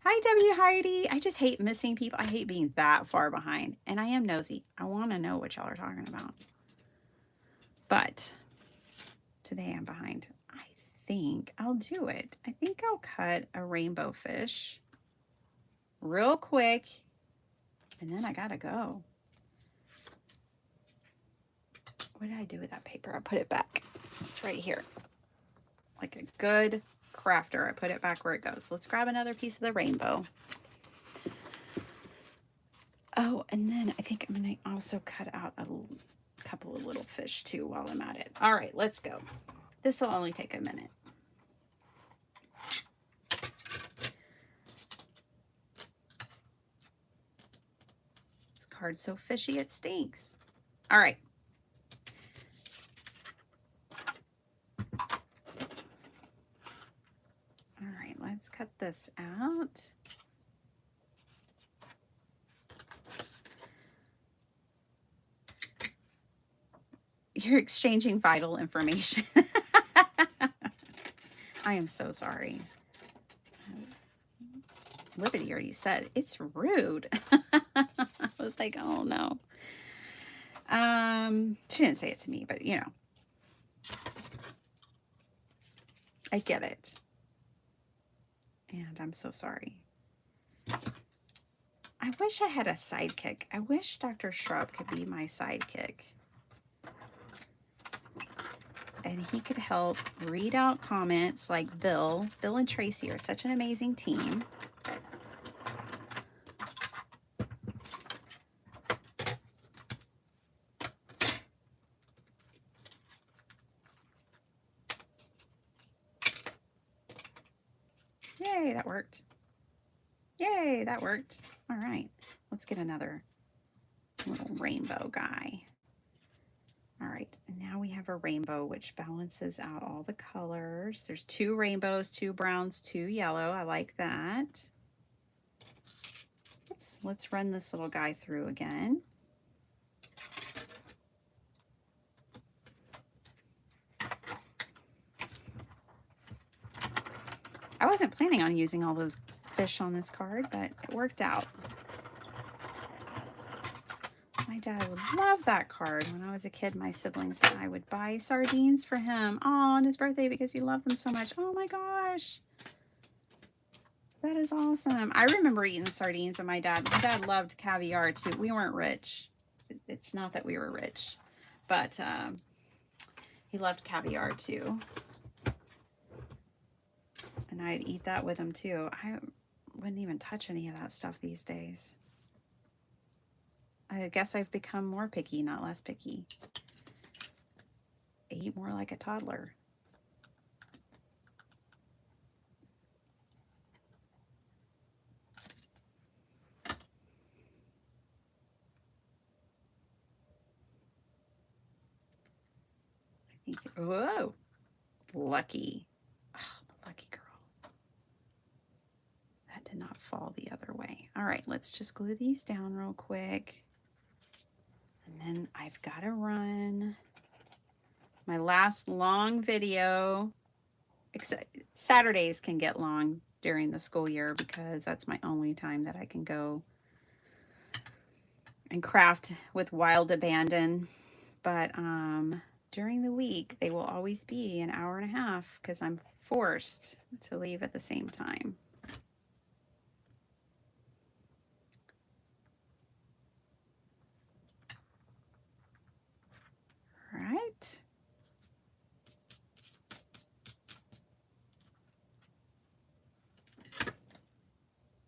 Hi, W. Heidi. I just hate missing people. I hate being that far behind. And I am nosy. I want to know what y'all are talking about. But today I'm behind. I think I'll do it. I think I'll cut a rainbow fish real quick. And then I gotta go. What did I do with that paper? I put it back. It's right here. Like a good crafter, I put it back where it goes. Let's grab another piece of the rainbow. Oh, and then I think I'm going to also cut out a couple of little fish too while I'm at it. All right, let's go. This will only take a minute. This card's so fishy it stinks. All right. All right, let's cut this out. You're exchanging vital information. I am so sorry. Liberty already said, it's rude. I was like, oh no. She didn't say it to me, but you know. I get it. And I'm so sorry. I wish I had a sidekick. I wish Dr. Shrub could be my sidekick. And he could help read out comments like Bill. Bill and Tracy are such an amazing team. Yay, that worked. Yay, that worked. All right, let's get another little rainbow guy. All right, and now we have a rainbow which balances out all the colors. There's 2 rainbows, 2 browns, 2 yellow. I like that. Oops, let's run this little guy through again. I wasn't planning on using all those fish on this card, but it worked out. My dad would love that card. When I was a kid, my siblings and I would buy sardines for him on his birthday because he loved them so much. Oh my gosh. That is awesome. I remember eating sardines with my dad. My dad loved caviar too. We weren't rich. It's not that we were rich, but he loved caviar too. And I'd eat that with him too. I wouldn't even touch any of that stuff these days. I guess I've become more picky, not less picky. I eat more like a toddler. I think, whoa, lucky. Oh, lucky girl. That did not fall the other way. All right, let's just glue these down real quick. And then I've got to run my last long video. Saturdays can get long during the school year because that's my only time that I can go and craft with Wild Abandon. But during the week, they will always be an hour and a half because I'm forced to leave at the same time. All right.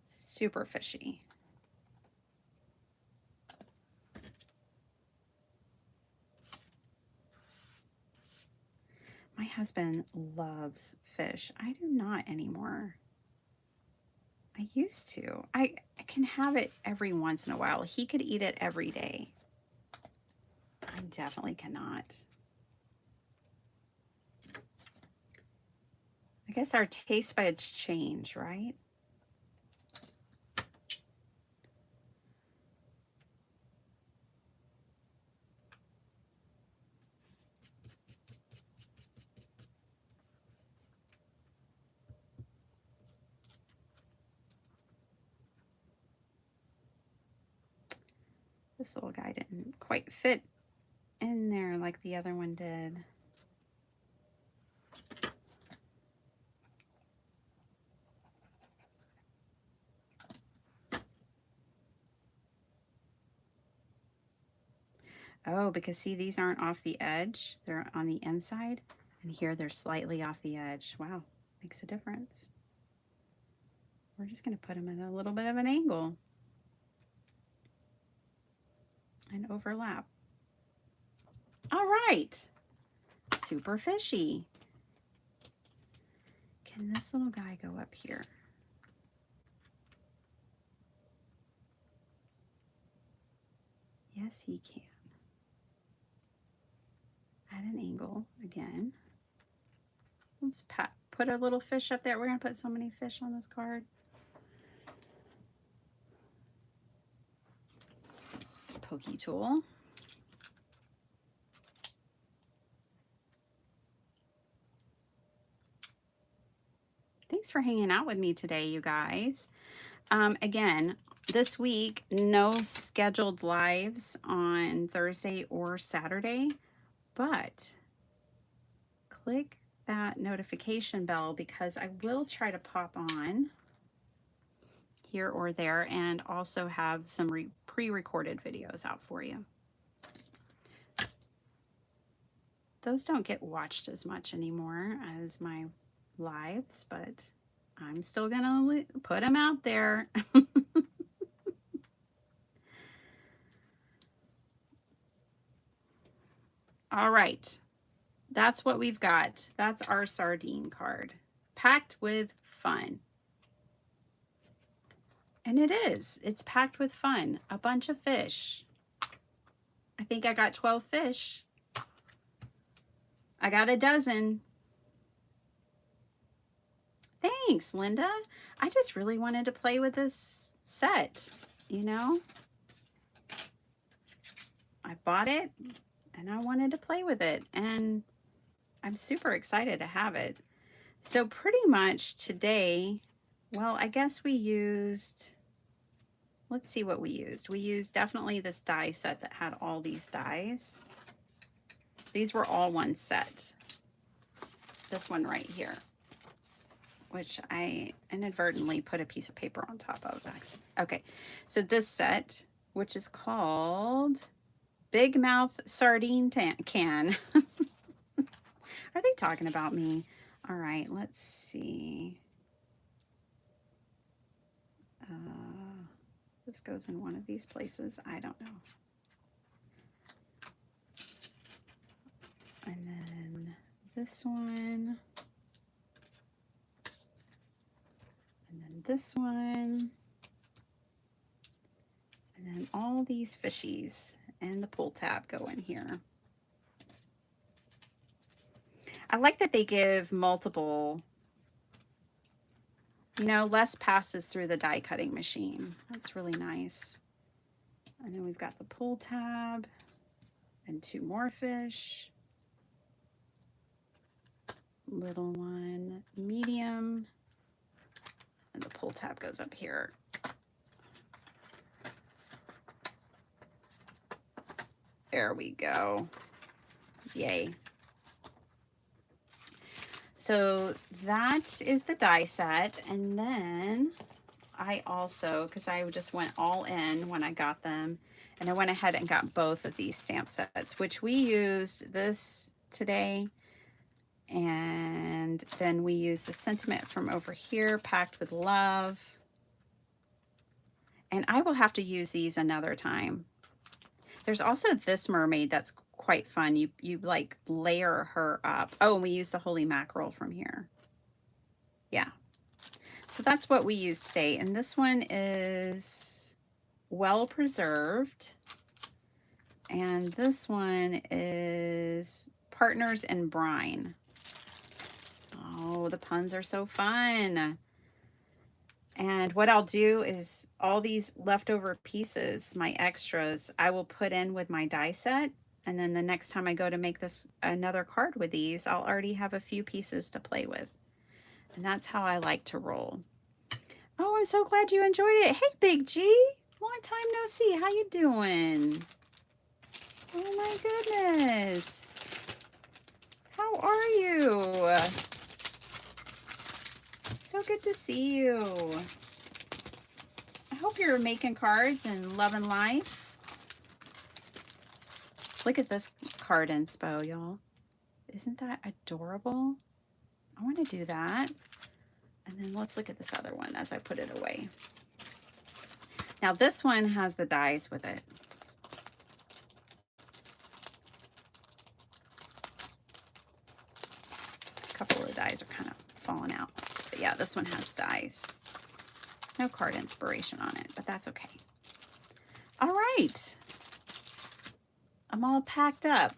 Super fishy. My husband loves fish. I do not anymore. I used to. I can have it every once in a while. He could eat it every day. I definitely cannot. I guess our taste buds change, right? This little guy didn't quite fit in there like the other one did. Oh, because see, these aren't off the edge. They're on the inside. And here they're slightly off the edge. Wow, makes a difference. We're just going to put them at a little bit of an angle and overlap. All right. Super fishy. Can this little guy go up here? Yes, he can. At an angle again. We'll just put a little fish up there. We're going to put so many fish on this card. Pokey tool. Thanks for hanging out with me today, you guys. Again, this week, no scheduled lives on Thursday or Saturday, but click that notification bell because I will try to pop on here or there and also have some pre-recorded videos out for you. Those don't get watched as much anymore as my lives, but I'm still gonna put them out there. All right, that's what we've got. That's our sardine card, packed with fun. And it is. It's packed with fun. A bunch of fish. I think I got 12 fish. I got a dozen. Thanks, Linda. I just really wanted to play with this set, you know? I bought it and I wanted to play with it, and I'm super excited to have it. So pretty much today, well, I guess we used, let's see what we used. We used definitely this die set that had all these dies. These were all one set. This one right here, which I inadvertently put a piece of paper on top of. Okay, so this set, which is called Big Mouth Sardine Can. Are they talking about me? All right, let's see. This goes in one of these places. I don't know. And then this one. And then this one. And then all these fishies and the pull tab go in here. I like that they give multiple, you know, less passes through the die cutting machine. That's really nice. And then we've got the pull tab and 2 more fish. Little one, medium, and the pull tab goes up here. There we go. Yay. So that is the die set. And then I also, because I just went all in when I got them, and I went ahead and got both of these stamp sets, which we used this today. And then we used the sentiment from over here, packed with love. And I will have to use these another time. There's also this mermaid that's quite fun. You like layer her up. Oh, and we use the holy mackerel from here. Yeah. So that's what we use today. And this one is well preserved. And this one is Partners in Brine. Oh, the puns are so fun. And what I'll do is all these leftover pieces, my extras, I will put in with my die set. And then the next time I go to make this another card with these, I'll already have a few pieces to play with. And that's how I like to roll. Oh, I'm so glad you enjoyed it. Hey, Big G. Long time no see. How you doing? Oh my goodness. How are you? So good to see you. I hope you're making cards and loving life. Look at this card inspo, y'all. Isn't that adorable? I want to do that. And then let's look at this other one as I put it away. Now this one has the dies with it. A couple of the dies are kind of falling out. But yeah, this one has dies. No card inspiration on it, but that's okay. All right. I'm all packed up.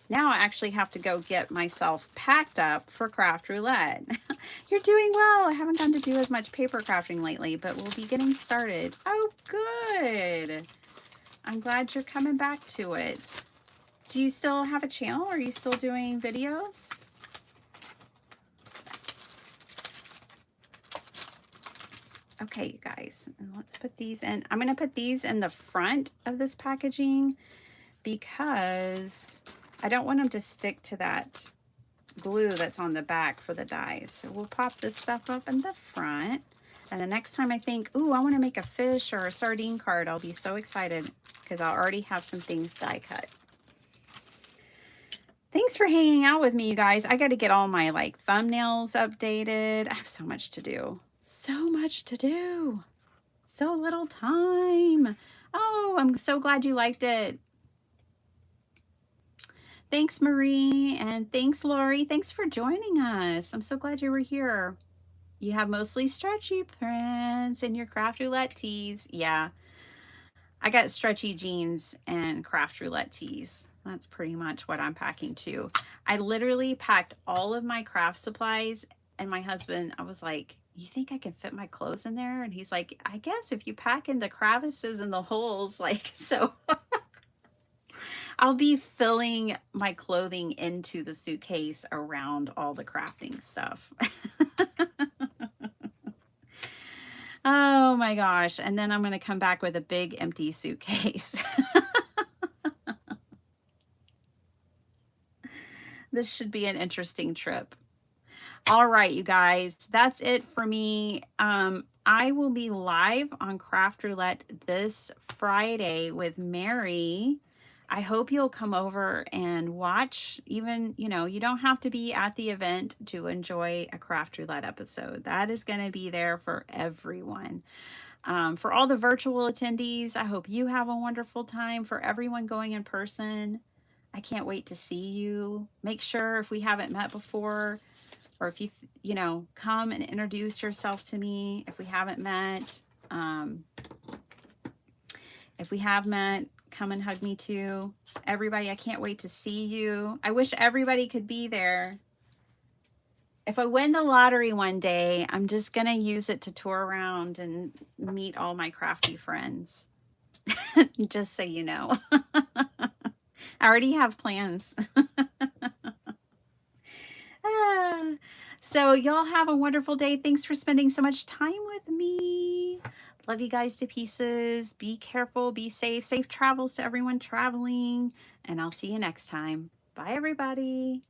Now I actually have to go get myself packed up for craft roulette. You're doing well. I haven't gotten to do as much paper crafting lately, but we'll be getting started. Oh, good. I'm glad you're coming back to it. Do you still have a channel? Are you still doing videos? Okay, you guys, and let's put these in. I'm going to put these in the front of this packaging because I don't want them to stick to that glue that's on the back for the dies. So we'll pop this stuff up in the front. And the next time I think, ooh, I want to make a fish or a sardine card, I'll be so excited because I'll already have some things die cut. Thanks for hanging out with me, you guys. I got to get all my like thumbnails updated. I have so much to do. So much to do. So little time. Oh, I'm so glad you liked it. Thanks, Marie, and thanks, Lori. Thanks for joining us. I'm so glad you were here. You have mostly stretchy prints in your craft roulette tees. Yeah, I got stretchy jeans and craft roulette tees. That's pretty much what I'm packing too. I literally packed all of my craft supplies, and my husband, I was like, you think I can fit my clothes in there? And he's like, I guess if you pack in the crevices and the holes, like, so I'll be filling my clothing into the suitcase around all the crafting stuff. Oh my gosh. And then I'm going to come back with a big empty suitcase. This should be an interesting trip. All right, you guys, that's it for me. I will be live on Craft Roulette this Friday with Mary. I hope you'll come over and watch. Even, you know, you don't have to be at the event to enjoy a Craft Roulette episode. That is going to be there for everyone. For all the virtual attendees, I hope you have a wonderful time. For everyone going in person, I can't wait to see you. Make sure if we haven't met before, or if you know, come and introduce yourself to me if we haven't met. If we have met, come and hug me too. Everybody, I can't wait to see you. I wish everybody could be there. If I win the lottery one day, I'm just going to use it to tour around and meet all my crafty friends. Just so you know. I already have plans. So y'all have a wonderful day. Thanks for spending so much time with me. Love you guys to pieces. Be careful, be safe. Safe travels to everyone traveling. And I'll see you next time. Bye, everybody.